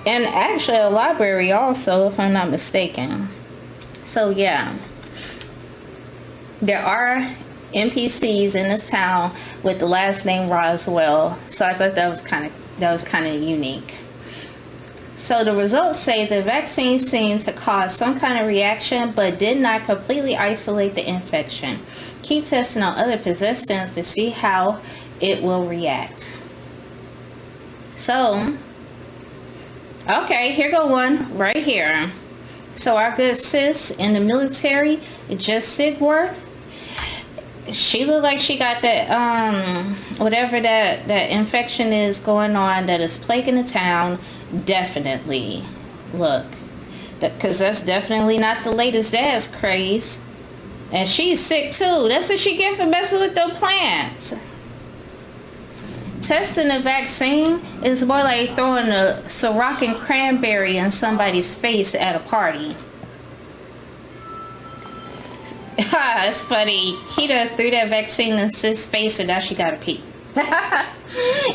and actually a library also, if I'm not mistaken. So yeah, there are NPCs in this town with the last name Roswell. So I thought that was kind of unique. So the results say the vaccine seemed to cause some kind of reaction, but did not completely isolate the infection. Keep testing on other possessed Sims to see how it will react. So, okay, here go one right here. So our good sis in the military, Just Sigworth, she looked like she got that whatever that infection is going on that is plaguing the town. Definitely, look, because that's definitely not the latest dad's craze, and she's sick too. That's what she get for messing with those plants. Testing the vaccine is more like throwing a Ciroc and cranberry in somebody's face at a party. It's funny. He done threw that vaccine in his face and now she gotta pee.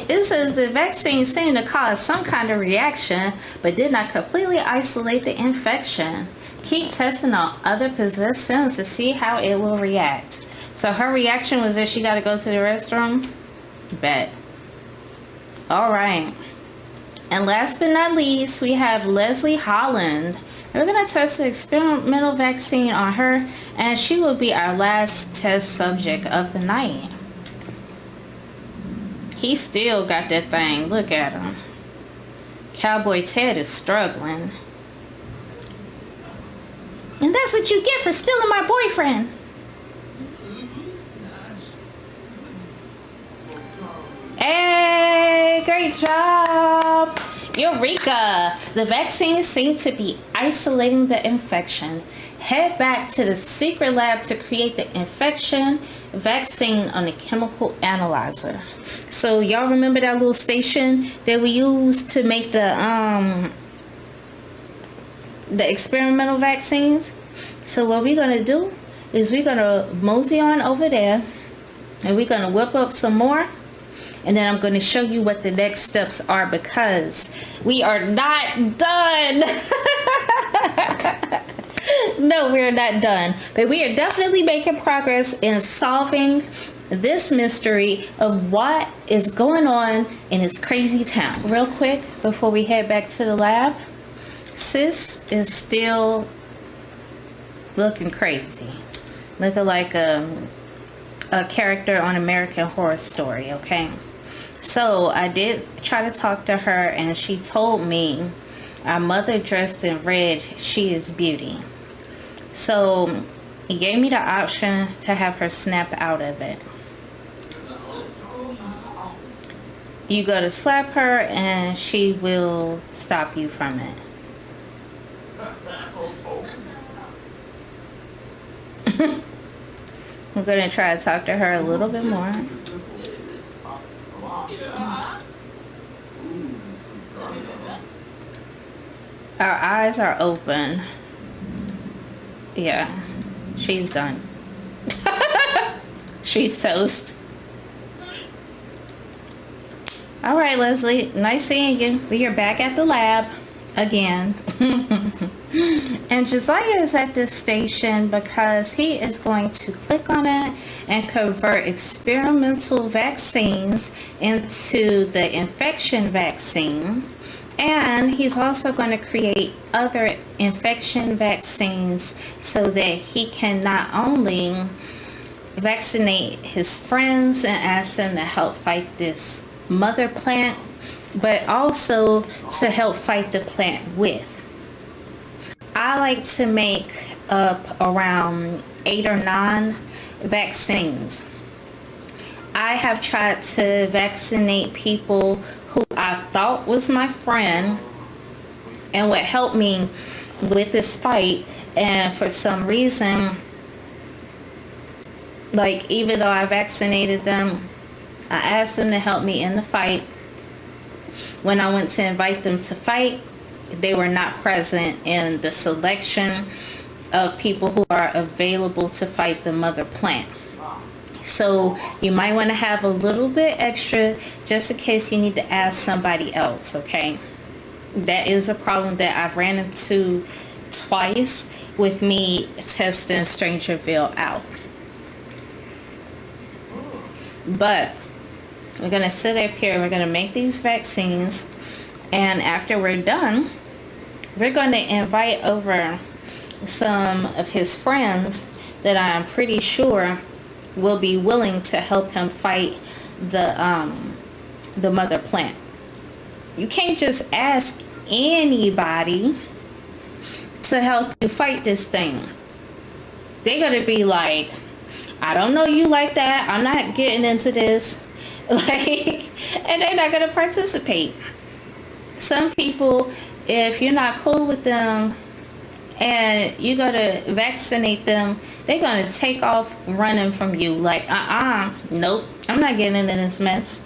It says the vaccine seemed to cause some kind of reaction, but did not completely isolate the infection. Keep testing on other possessed Sims to see how it will react. So her reaction was that she gotta go to the restroom? Bet. Alright. And last but not least, we have Leslie Holland. We're going to test the experimental vaccine on her, and she will be our last test subject of the night. He still got that thing. Look at him. Cowboy Ted is struggling. And that's what you get for stealing my boyfriend. Hey, great job. Eureka! The vaccine seemed to be isolating the infection. Head back to the secret lab to create the infection vaccine on a chemical analyzer. So y'all remember that little station that we used to make the experimental vaccines? So what we're gonna do is we're gonna mosey on over there and we're gonna whip up some more. And then I'm going to show you what the next steps are, because we are not done. No, we're not done. But we are definitely making progress in solving this mystery of what is going on in this crazy town. Real quick, before we head back to the lab, sis is still looking crazy. Looking like a character on American Horror Story, okay? So I did try to talk to her, and she told me our mother dressed in red, she is beauty. So he gave me the option to have her snap out of it. You go to slap her and she will stop you from it. I'm going to try to talk to her a little bit more. Our eyes are open. Yeah, she's done. She's toast. All right, Leslie, nice seeing you. We are back at the lab. again. And Josiah is at this station because he is going to click on it and convert experimental vaccines into the infection vaccine. And he's also going to create other infection vaccines so that he can not only vaccinate his friends and ask them to help fight this mother plant, but also to help fight the plant with. I like to make up around 8 or 9 vaccines. I have tried to vaccinate people who I thought was my friend and would help me with this fight, and for some reason, like, even though I vaccinated them, I asked them to help me in the fight. When I went to invite them to fight, they were not present in the selection of people who are available to fight the mother plant. So you might want to have a little bit extra just in case you need to ask somebody else, okay? That is a problem that I've ran into twice with me testing Strangerville out. But we're going to sit up here, we're going to make these vaccines, and after we're done, we're going to invite over some of his friends that I'm pretty sure will be willing to help him fight the mother plant. You can't just ask anybody to help you fight this thing. They're going to be like, I don't know you like that, I'm not getting into this. Like, and they're not going to participate. Some people, if you're not cool with them and you go to vaccinate them, they're going to take off running from you. Like, nope, I'm not getting into this mess.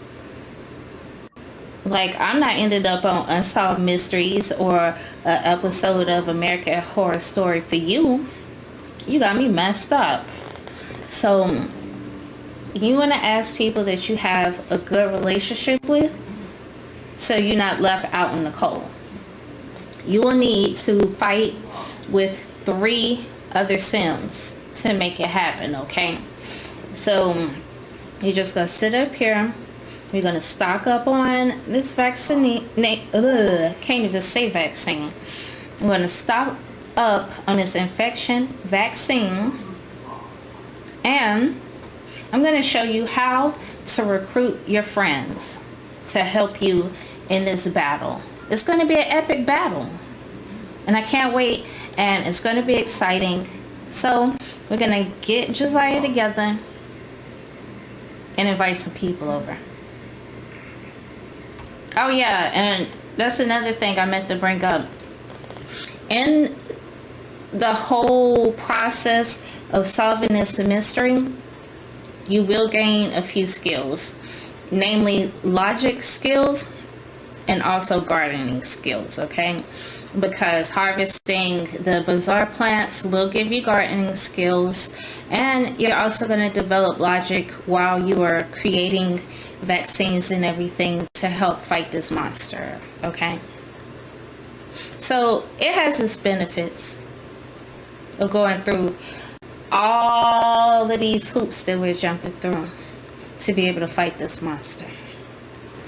Like, I'm not ended up on Unsolved Mysteries or an episode of American Horror Story for you. You got me messed up. So you want to ask people that you have a good relationship with, so you're not left out in the cold. You will need to fight with 3 other Sims to make it happen, okay? So you're just going to sit up here. We're going to stock up on this vaccine. Can't even say vaccine. I'm going to stock up on this infection vaccine. And I'm going to show you how to recruit your friends to help you in this battle. It's going to be an epic battle. And I can't wait. And it's going to be exciting. So we're going to get Josiah together and invite some people over. Oh yeah, and that's another thing I meant to bring up. In the whole process of solving this mystery, you will gain a few skills, namely logic skills and also gardening skills, okay? Because harvesting the bizarre plants will give you gardening skills, and you're also going to develop logic while you are creating vaccines and everything to help fight this monster, okay? So it has its benefits of going through all of these hoops that we're jumping through to be able to fight this monster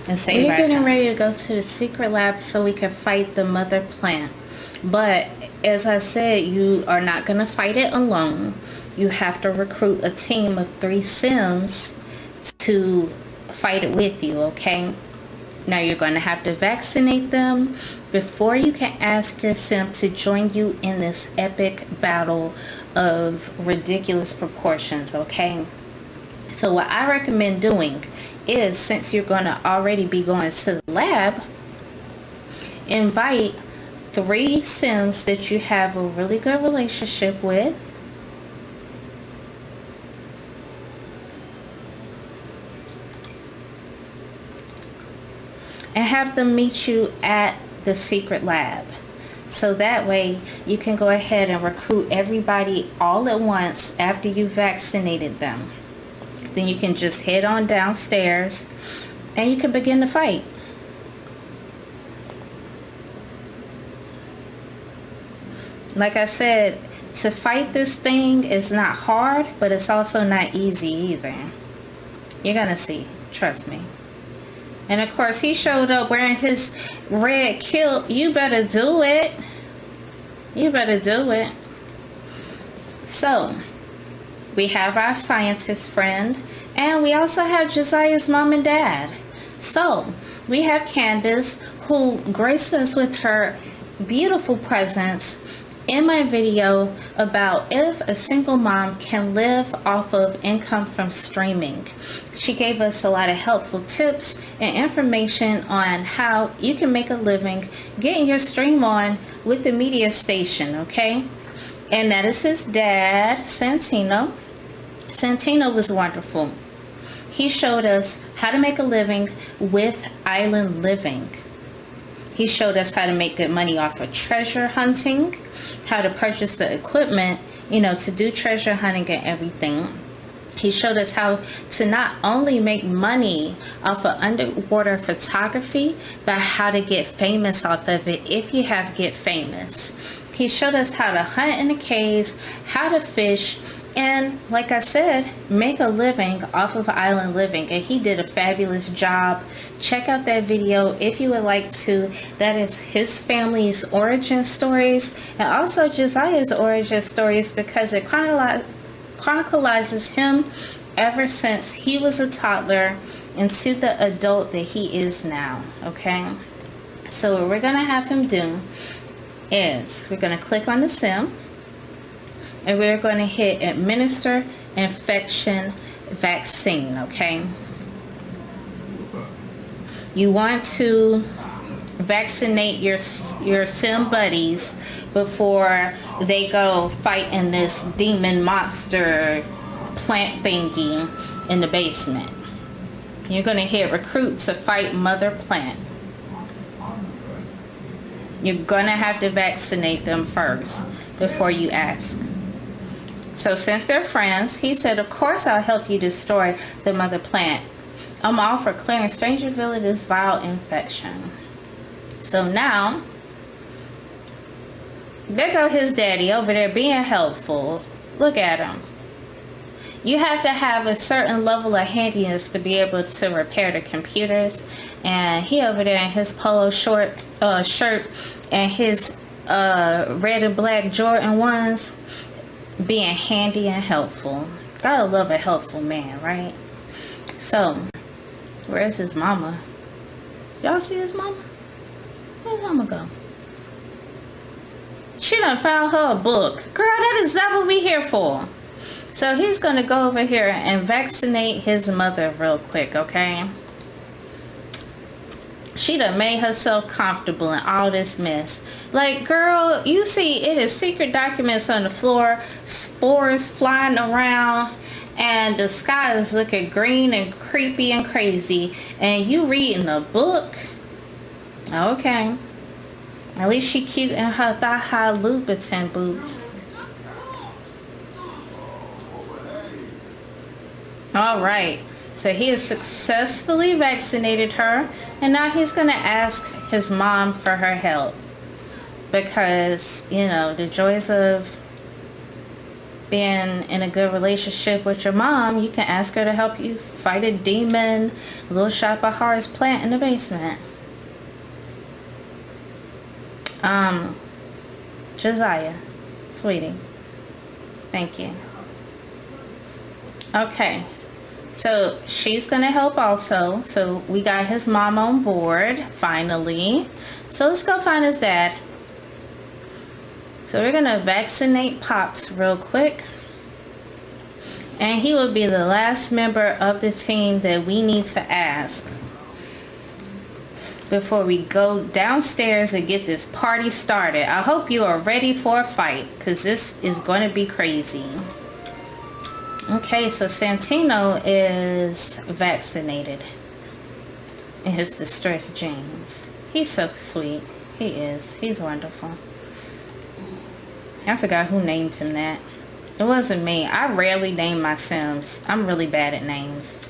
and save our time. We're getting ready to go to the secret lab so we can fight the mother plant. But as I said, you are not going to fight it alone. You have to recruit a team of 3 Sims to fight it with you, okay? Now you're going to have to vaccinate them before you can ask your Sim to join you in this epic battle of ridiculous proportions, okay? So what I recommend doing is, since you're going to already be going to the lab, invite 3 Sims that you have a really good relationship with, and have them meet you at the secret lab. So that way you can go ahead and recruit everybody all at once after you vaccinated them. Then you can just head on downstairs and you can begin to fight. Like I said, to fight this thing is not hard, but it's also not easy either. You're gonna see, trust me. And of course, he showed up wearing his red kilt. You better do it. You better do it. So, we have our scientist friend, and we also have Josiah's mom and dad. So, we have Candace, who graced us with her beautiful presence in my video about if a single mom can live off of income from streaming. She gave us a lot of helpful tips and information on how you can make a living getting your stream on with the media station, okay? And that is his dad, Santino. Santino was wonderful. He showed us how to make a living with island living. He showed us how to make good money off of treasure hunting, how to purchase the equipment, to do treasure hunting and everything. He showed us how to not only make money off of underwater photography, but how to get famous off of it if you have Get Famous. He showed us how to hunt in the caves, how to fish, and like I said, make a living off of island living. And he did a fabulous job. Check out that video if you would like to. That is his family's origin stories, and also Josiah's origin stories, because it chronicles him ever since he was a toddler into the adult that he is now. Okay, so what we're gonna have him do is we're gonna click on the sim, and we're going to hit Administer Infection Vaccine, okay? You want to vaccinate your sim buddies before they go fight in this demon monster plant thingy in the basement. You're going to hit Recruit to fight Mother Plant. You're going to have to vaccinate them first before you ask. So since they're friends, he said, of course I'll help you destroy the mother plant. I'm all for clearing Strangerville of this vile infection. So now, there go his daddy over there being helpful. Look at him. You have to have a certain level of handiness to be able to repair the computers. And he over there in his polo shirt and his red and black Jordan 1s, being handy and helpful. Gotta love a helpful man, right? So, where's his mama? Y'all see his mama? Where's mama go? She done found her a book. Girl, that is not what we here for. So he's gonna go over here and vaccinate his mother real quick, okay? She done made herself comfortable in all this mess. Like, girl, you see it is secret documents on the floor, spores flying around, and the sky is looking green and creepy and crazy, and you reading a book? Okay. At least she cute in her thigh-high Louboutin boots. Alright. So he has successfully vaccinated her, and now he's going to ask his mom for her help. Because, the joys of being in a good relationship with your mom, you can ask her to help you fight a demon, little shop of horrors plant in the basement. Josiah, sweetie, thank you. Okay. So she's going to help also. So we got his mom on board, finally. So let's go find his dad. So we're going to vaccinate Pops real quick. And he will be the last member of the team that we need to ask before we go downstairs and get this party started. I hope you are ready for a fight, because this is going to be crazy. Okay, so Santino is vaccinated in his distressed jeans. He's so sweet. He is. He's wonderful. I forgot who named him that. It wasn't me. I rarely name my Sims. I'm really bad at names.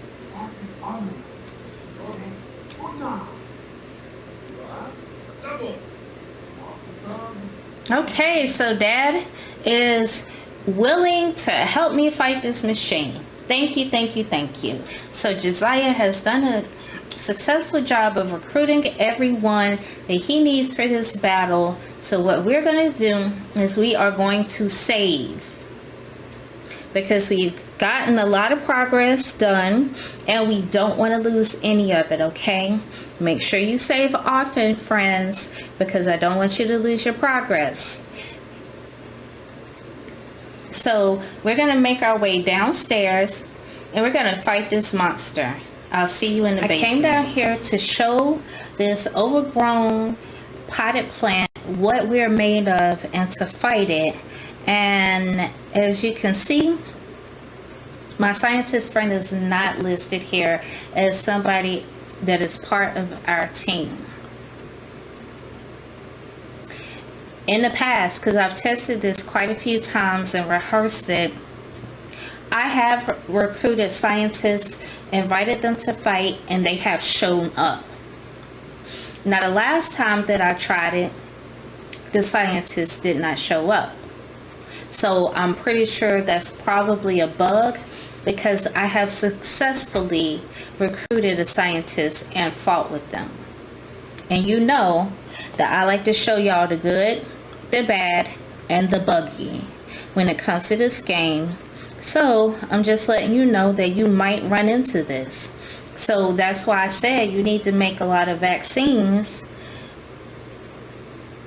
Okay, so Dad is willing to help me fight this machine. Thank you, thank you, thank you. So Josiah has done a successful job of recruiting everyone that he needs for this battle. So what we're going to do is we are going to save, because we've gotten a lot of progress done and we don't want to lose any of it. Okay, make sure you save often, friends, because I don't want you to lose your progress. So we're going to make our way downstairs and we're going to fight this monster. I'll see you in the basement. I came down here to show this overgrown potted plant what we're made of and to fight it. And as you can see, my scientist friend is not listed here as somebody that is part of our team. In the past, because I've tested this quite a few times and rehearsed it, I have recruited scientists, invited them to fight, and they have shown up. Now, the last time that I tried it, the scientists did not show up. So I'm pretty sure that's probably a bug, because I have successfully recruited a scientist and fought with them. And you know that I like to show y'all the good, the bad, and the buggy when it comes to this game. So I'm just letting you know that you might run into this. So that's why I said you need to make a lot of vaccines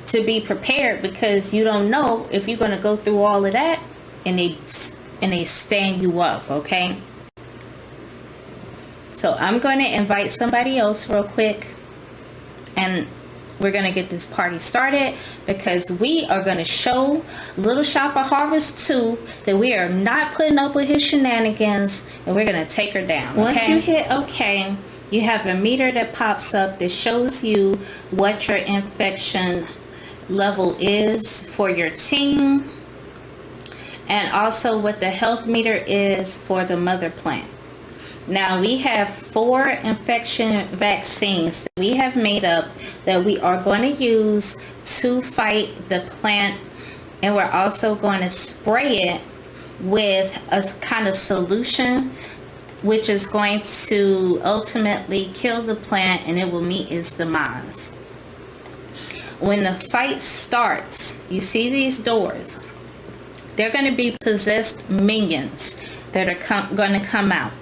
to be prepared, because you don't know if you're going to go through all of that and they stand you up. Okay, so I'm going to invite somebody else real quick and we're going to get this party started, because we are going to show Little Shopper Harvest 2 that we are not putting up with his shenanigans, and we're going to take her down. Okay? Once you hit OK, you have a meter that pops up that shows you what your infection level is for your team, and also what the health meter is for the mother plant. Now we have 4 infection vaccines that we have made up that we are going to use to fight the plant, and we're also going to spray it with a kind of solution which is going to ultimately kill the plant and it will meet its demise. When the fight starts, you see these doors, they're going to be possessed minions that are going to come out.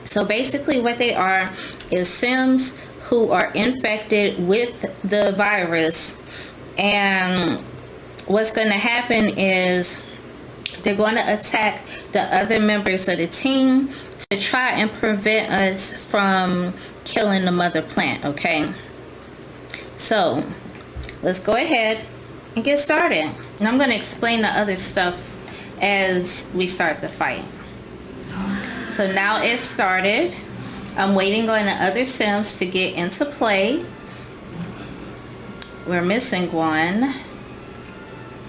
So basically what they are is Sims who are infected with the virus, and what's going to happen is they're going to attack the other members of the team to try and prevent us from killing the mother plant. Okay, so let's go ahead and get started, and I'm going to explain the other stuff as we start the fight. So now it started. I'm waiting on the other Sims to get into place. We're missing one,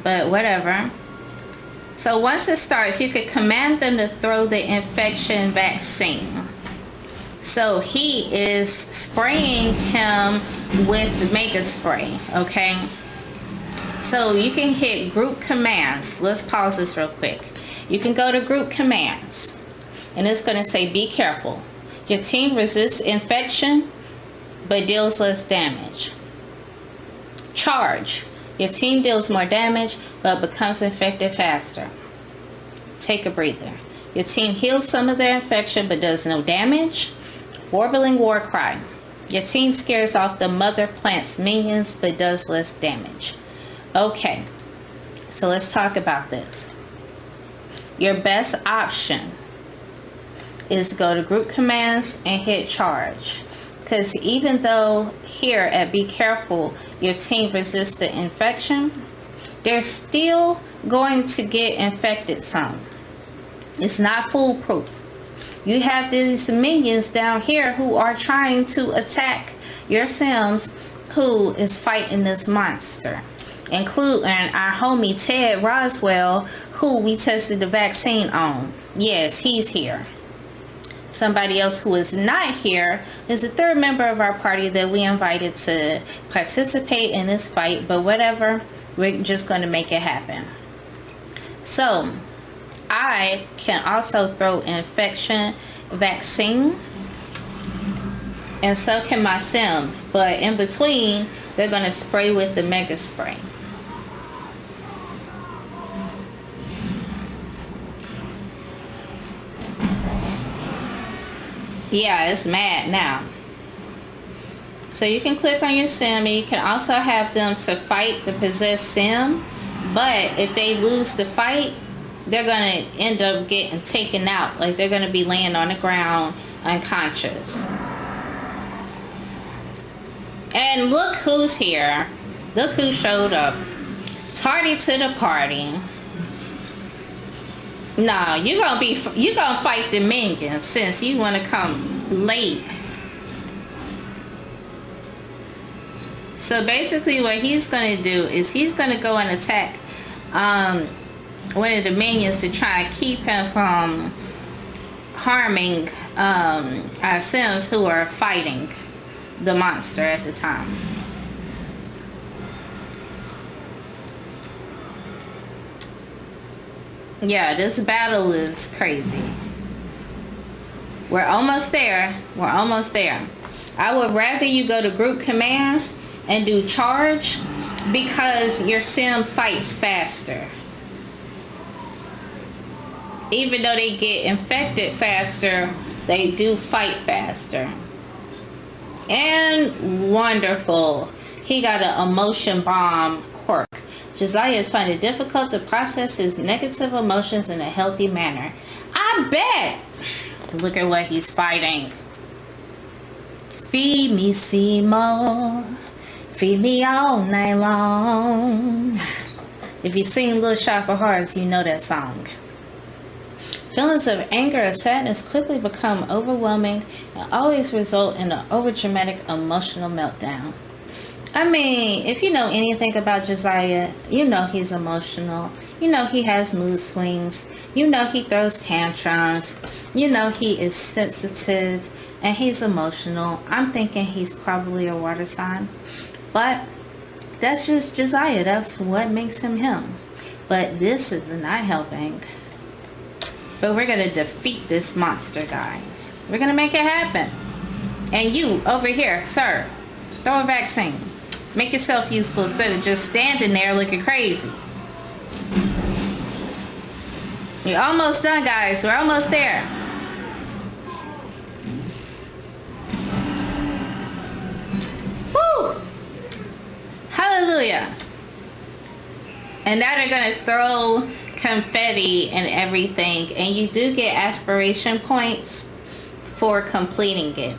but whatever. So once it starts, you could command them to throw the infection vaccine. So he is spraying him with Mega Spray, okay? So you can hit group commands. Let's pause this real quick. You can go to group commands, and it's going to say, be careful. Your team resists infection, but deals less damage. Charge. Your team deals more damage, but becomes infected faster. Take a breather. Your team heals some of their infection, but does no damage. Warbling war cry. Your team scares off the mother plant's minions, but does less damage. Okay, so let's talk about this. Your best option is to go to group commands and hit charge, because even though here at be careful your team resists the infection, they're still going to get infected some. It's not foolproof. You have these minions down here who are trying to attack your Sims who is fighting this monster, including our homie Ted Roswell, who we tested the vaccine on. Yes, he's here. Somebody else who is not here is a third member of our party that we invited to participate in this fight, but whatever, We're just going to make it happen. So I can also throw infection vaccine, and so can my Sims, but in between they're going to spray with the mega spray. Yeah, it's mad now. So you can click on your sim, and you can also have them to fight the possessed sim, but if they lose the fight, they're going to end up getting taken out. Like, they're going to be laying on the ground unconscious. And look who's here. Look who showed up. Tardy to the party. No, you gonna fight the minions since you want to come late. So basically what he's going to do is he's going to go and attack one of the minions to try and keep him from harming our Sims who are fighting the monster at the time. Yeah, this battle is crazy. We're almost there. We're almost there. I would rather you go to group commands and do charge, because your sim fights faster. Even though they get infected faster, they do fight faster. And wonderful. He got an emotion bomb quirk. Josiah is finding it difficult to process his negative emotions in a healthy manner. I bet. Look at what he's fighting. Feed me, Seymour. Feed me all night long. If you've seen Little Shop of Hearts, you know that song. Feelings of anger or sadness quickly become overwhelming and always result in an overdramatic emotional meltdown. I mean, if you know anything about Josiah, you know he's emotional. You know he has mood swings. You know he throws tantrums. You know he is sensitive and he's emotional. I'm thinking he's probably a water sign. But that's just Josiah. That's what makes him him. But this is not helping. But we're going to defeat this monster, guys. We're going to make it happen. And you, over here, sir, throw a vaccine. Make yourself useful instead of just standing there looking crazy. You're almost done, guys. We're almost there. Woo! Hallelujah. And now they're going to throw confetti and everything. And you do get aspiration points for completing it.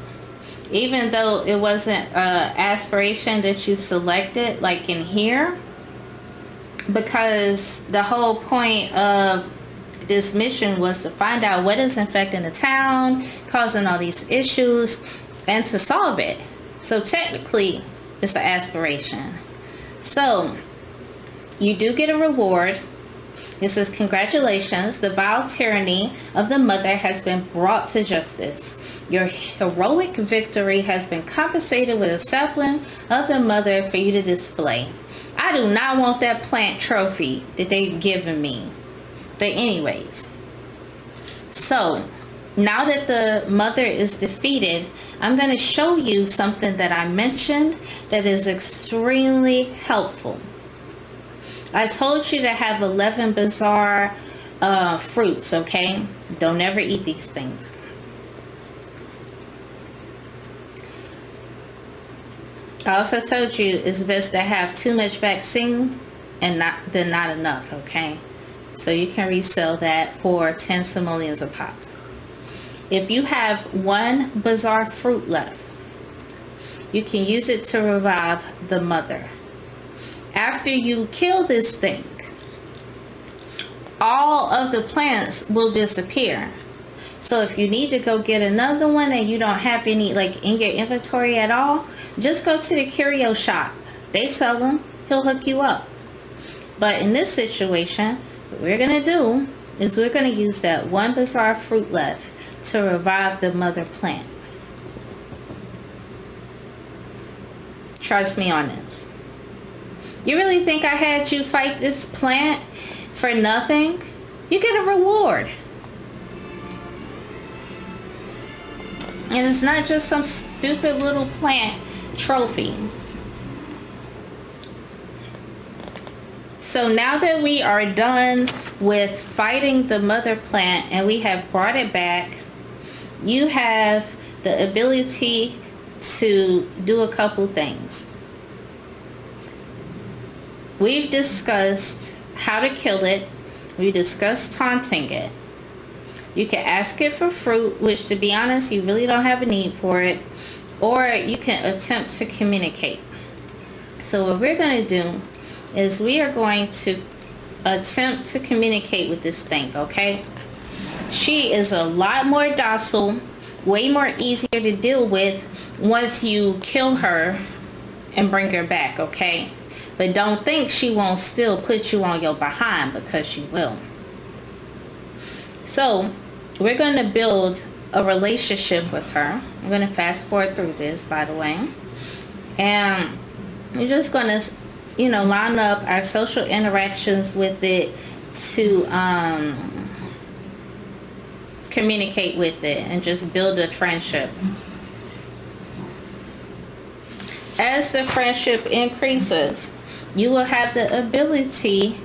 Even though it wasn't aspiration that you selected, like in here, because the whole point of this mission was to find out what is infecting the town, causing all these issues, and to solve it. So technically, it's an aspiration. So you do get a reward. It says, congratulations, the vile tyranny of the mother has been brought to justice. Your heroic victory has been compensated with a sapling of the mother for you to display. I do not want that plant trophy that they've given me. But anyways, so now that the mother is defeated, I'm going to show you something that I mentioned that is extremely helpful. I told you to have 11 bizarre fruits, okay? Don't ever eat these things. I also told you it's best to have too much vaccine and not enough, okay? So you can resell that for 10 simoleons a pop. If you have one bizarre fruit left, you can use it to revive the mother. After you kill this thing, all of the plants will disappear. So if you need to go get another one and you don't have any like in your inventory at all, just go to the curio shop. They sell them. He'll hook you up. But in this situation, what we're going to do is we're going to use that one bizarre fruit left to revive the mother plant. Trust me on this. You really think I had you fight this plant for nothing? You get a reward. And it's not just some stupid little plant trophy. So now that we are done with fighting the mother plant and we have brought it back, you have the ability to do a couple things. We've discussed how to kill it. We discussed taunting it. You can ask it for fruit, which, to be honest, you really don't have a need for it. Or you can attempt to communicate. So what we're going to do is we are going to attempt to communicate with this thing, okay? She is a lot more docile, way more easier to deal with once you kill her and bring her back, okay? But don't think she won't still put you on your behind, because she will. So we're going to build a relationship with her. I'm going to fast forward through this, by the way. And we're just going to, line up our social interactions with it to communicate with it and just build a friendship. As the friendship increases, you will have the ability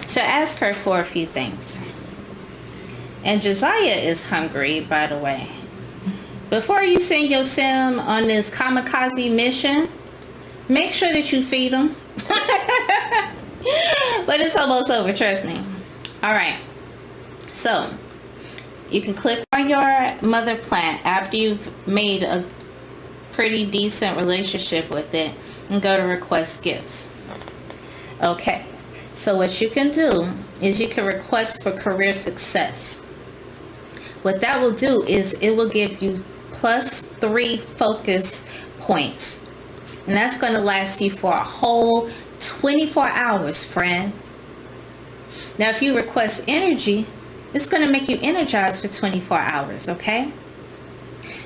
to ask her for a few things. And Josiah is hungry, by the way. Before you send your sim on this kamikaze mission, make sure that you feed him. But it's almost over, trust me. Alright, so you can click on your mother plant after you've made a pretty decent relationship with it and go to request gifts. Okay, so what you can do is you can request for career success. What that will do is it will give you +3 focus points. And that's going to last you for a whole 24 hours, friend. Now, if you request energy, it's going to make you energized for 24 hours, okay?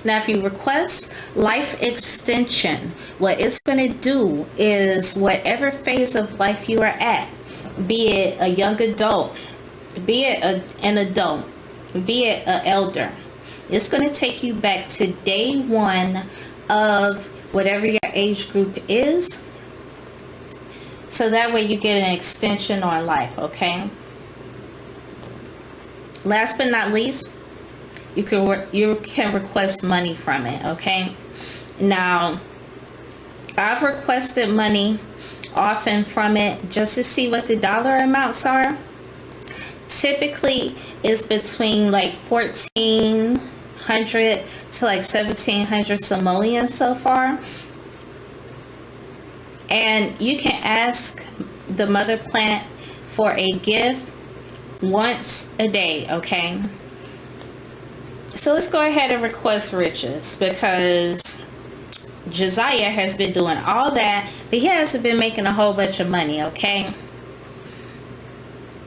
Now, if you request life extension, what it's going to do is whatever phase of life you are at, be it a young adult, be it an adult, be it an elder, it's going to take you back to day 1 of whatever your age group is, so that way you get an extension on life, okay? Last but not least, you can request money from it, okay? Now, I've requested money often from it just to see what the dollar amounts are. Typically, it's between like 1,400 to like 1,700 simoleons so far. And you can ask the mother plant for a gift once a day, okay? So let's go ahead and request riches, because Josiah has been doing all that, but he hasn't been making a whole bunch of money, okay?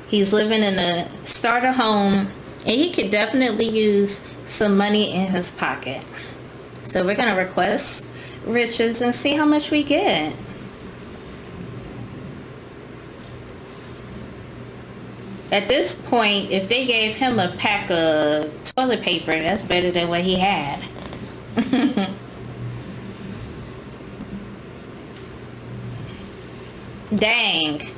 He's living in a starter home, and he could definitely use some money in his pocket. So we're going to request riches and see how much we get. At this point, if they gave him a pack of toilet paper, that's better than what he had. Dang.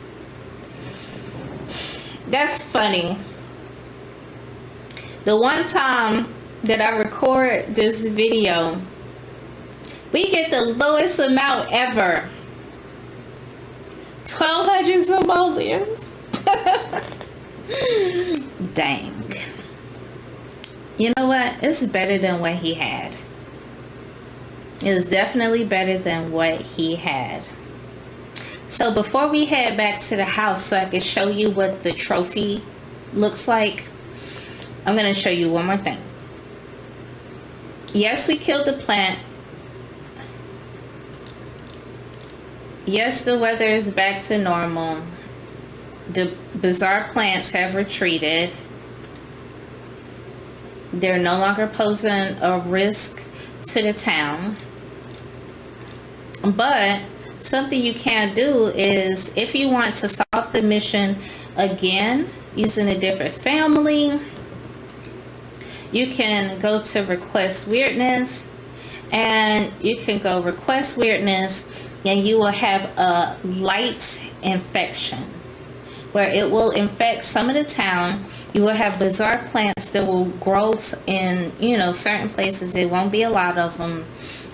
That's funny. The one time that I record this video, we get the lowest amount ever. 1,200 simoleons. Dang. You know what? It's better than what he had. It is definitely better than what he had. So before we head back to the house so I can show you what the trophy looks like, I'm going to show you one more thing. Yes, we killed the plant. Yes, the weather is back to normal. The bizarre plants have retreated. They're no longer posing a risk to the town. But something you can do is, if you want to solve the mission again using a different family, you can go to request weirdness, and you can go request weirdness, and you will have a light infection where it will infect some of the town. You will have bizarre plants that will grow in, certain places. It won't be a lot of them.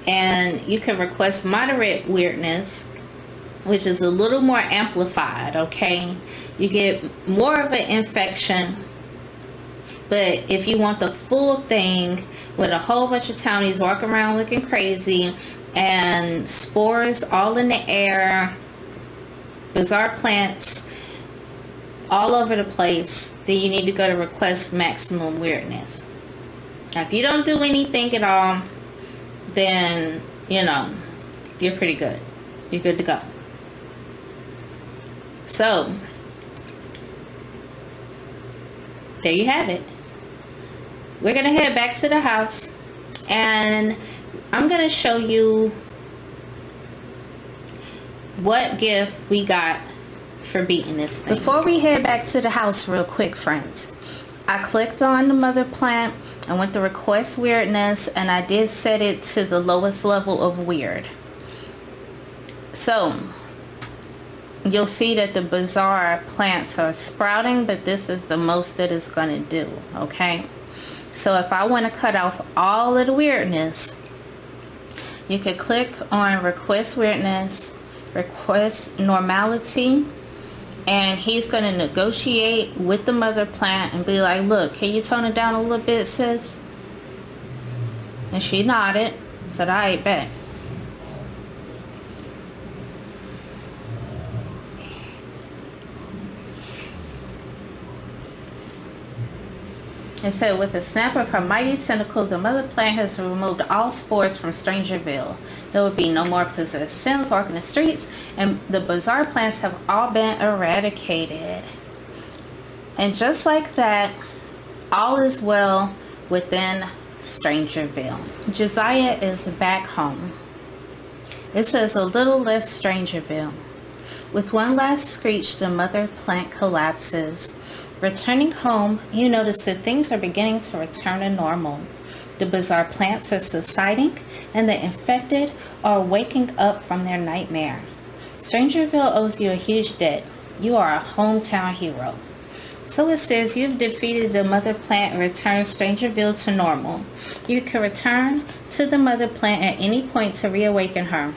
And you can request moderate weirdness, which is a little more amplified, okay? You get more of an infection. But if you want the full thing with a whole bunch of townies walking around looking crazy and spores all in the air, bizarre plants all over the place, then you need to go to request maximum weirdness. Now, if you don't do anything at all, then, you're pretty good. You're good to go. So, there you have it. We're going to head back to the house, and I'm going to show you what gift we got for beating this thing. Before we head back to the house real quick, friends, I clicked on the mother plant. I went to request weirdness, and I did set it to the lowest level of weird. So you'll see that the bizarre plants are sprouting, but this is the most that it's going to do, okay? So if I want to cut off all of the weirdness, you could click on request weirdness, request normality, and he's going to negotiate with the mother plant and be like, look, can you tone it down a little bit, sis? And she nodded, said, I bet. It said, with a snap of her mighty tentacle, the mother plant has removed all spores from Strangerville. There will be no more possessed Sims walking the streets, and the bizarre plants have all been eradicated. And just like that, all is well within Strangerville. Josiah is back home. It says, a little less Strangerville. With one last screech, the mother plant collapses. Returning home, you notice that things are beginning to return to normal. The bizarre plants are subsiding, and the infected are waking up from their nightmare. Strangerville owes you a huge debt. You are a hometown hero. So it says you've defeated the mother plant and returned Strangerville to normal. You can return to the mother plant at any point to reawaken her.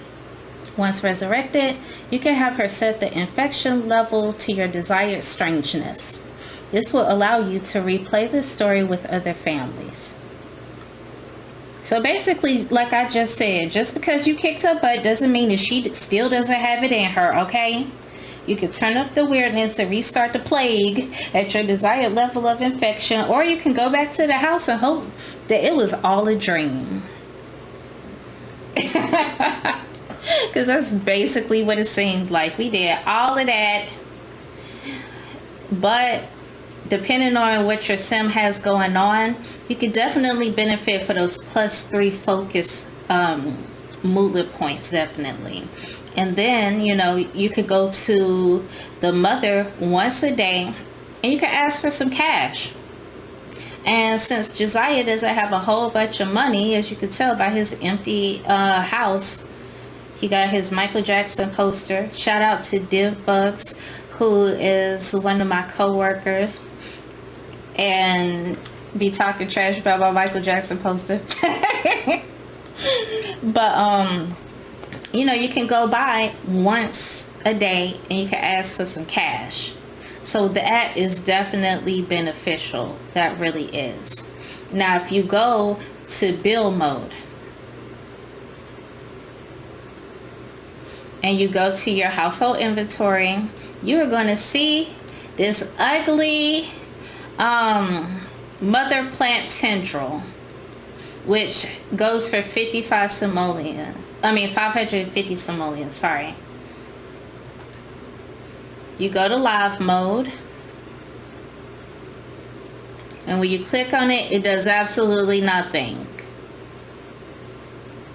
Once resurrected, you can have her set the infection level to your desired strangeness. This will allow you to replay the story with other families. So basically, like I just said, just because you kicked her butt doesn't mean that she still doesn't have it in her, okay? You can turn up the weirdness and restart the plague at your desired level of infection, or you can go back to the house and hope that it was all a dream. Because that's basically what it seemed like. We did all of that, but depending on what your sim has going on, you could definitely benefit for those +3 focus moodlet points, definitely. And then, you could go to the mother once a day, and you can ask for some cash. And since Josiah doesn't have a whole bunch of money, as you can tell by his empty house, he got his Michael Jackson poster. Shout out to Div Bugs, who is one of my co-workers, and be talking trash about my Michael Jackson poster. But you can go by once a day and you can ask for some cash. So that is definitely beneficial. That really is. Now if you go to bill mode and you go to your household inventory, you are going to see this ugly mother plant tendril, which goes for 550 simoleons, sorry. You go to live mode, and when you click on it, it does absolutely nothing.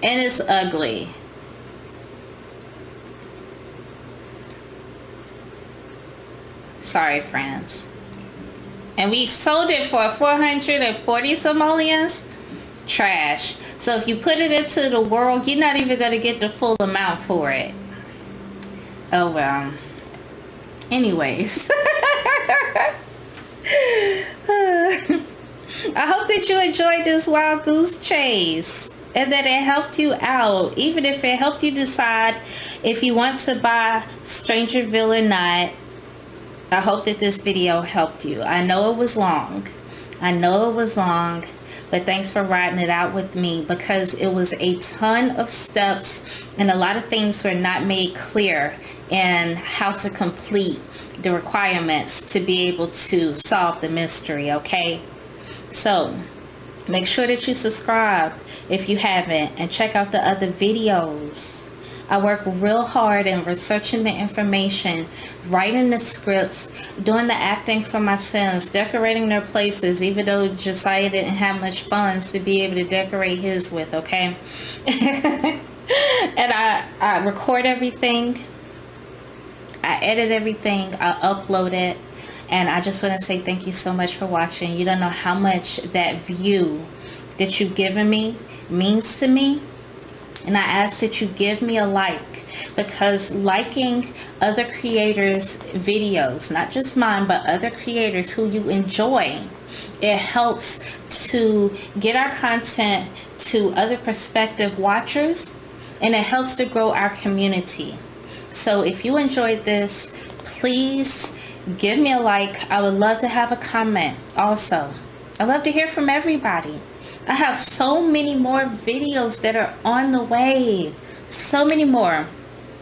And it's ugly. sorry, friends. And we sold it for 440 simoleons. Trash. So if you put it into the world, you're not even going to get the full amount for it. Oh well. Anyways. I hope that you enjoyed this wild goose chase and that it helped you out. Even if it helped you decide if you want to buy Strangerville or not. I hope that this video helped you. I know it was long. But thanks for riding it out with me, because it was a ton of steps and a lot of things were not made clear in how to complete the requirements to be able to solve the mystery, okay? So make sure that you subscribe if you haven't, and check out the other videos. I work real hard in researching the information, writing the scripts, doing the acting for my Sims, decorating their places, even though Josiah didn't have much funds to be able to decorate his with, okay? And I record everything, I edit everything, I upload it, and I just want to say thank you so much for watching. You don't know how much that view that you've given me means to me. And I ask that you give me a like, because liking other creators' videos, not just mine, but other creators who you enjoy, it helps to get our content to other prospective watchers, and it helps to grow our community. So if you enjoyed this, please give me a like. I would love to have a comment also. I love to hear from everybody. I have so many more videos that are on the way. So many more.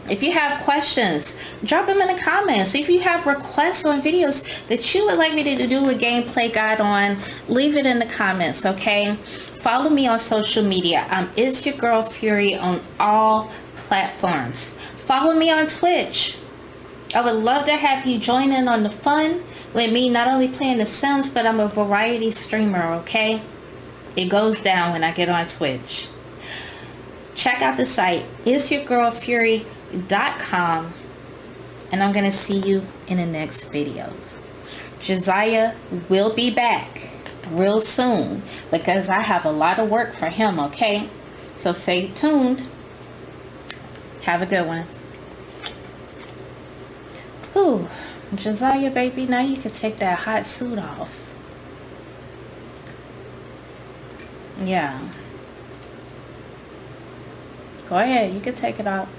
If you have questions, drop them in the comments. If you have requests on videos that you would like me to do a gameplay guide on, leave it in the comments, okay? Follow me on social media. It's your girl Fury on all platforms. Follow me on Twitch. I would love to have you join in on the fun with me, not only playing The Sims, but I'm a variety streamer, okay? It goes down when I get on Twitch. Check out the site, isyourgirlfury.com, and I'm going to see you in the next videos. Josiah will be back real soon, because I have a lot of work for him, okay? So stay tuned. Have a good one. Ooh, Josiah, baby, now you can take that hot suit off. Yeah. Go ahead, you can take it off.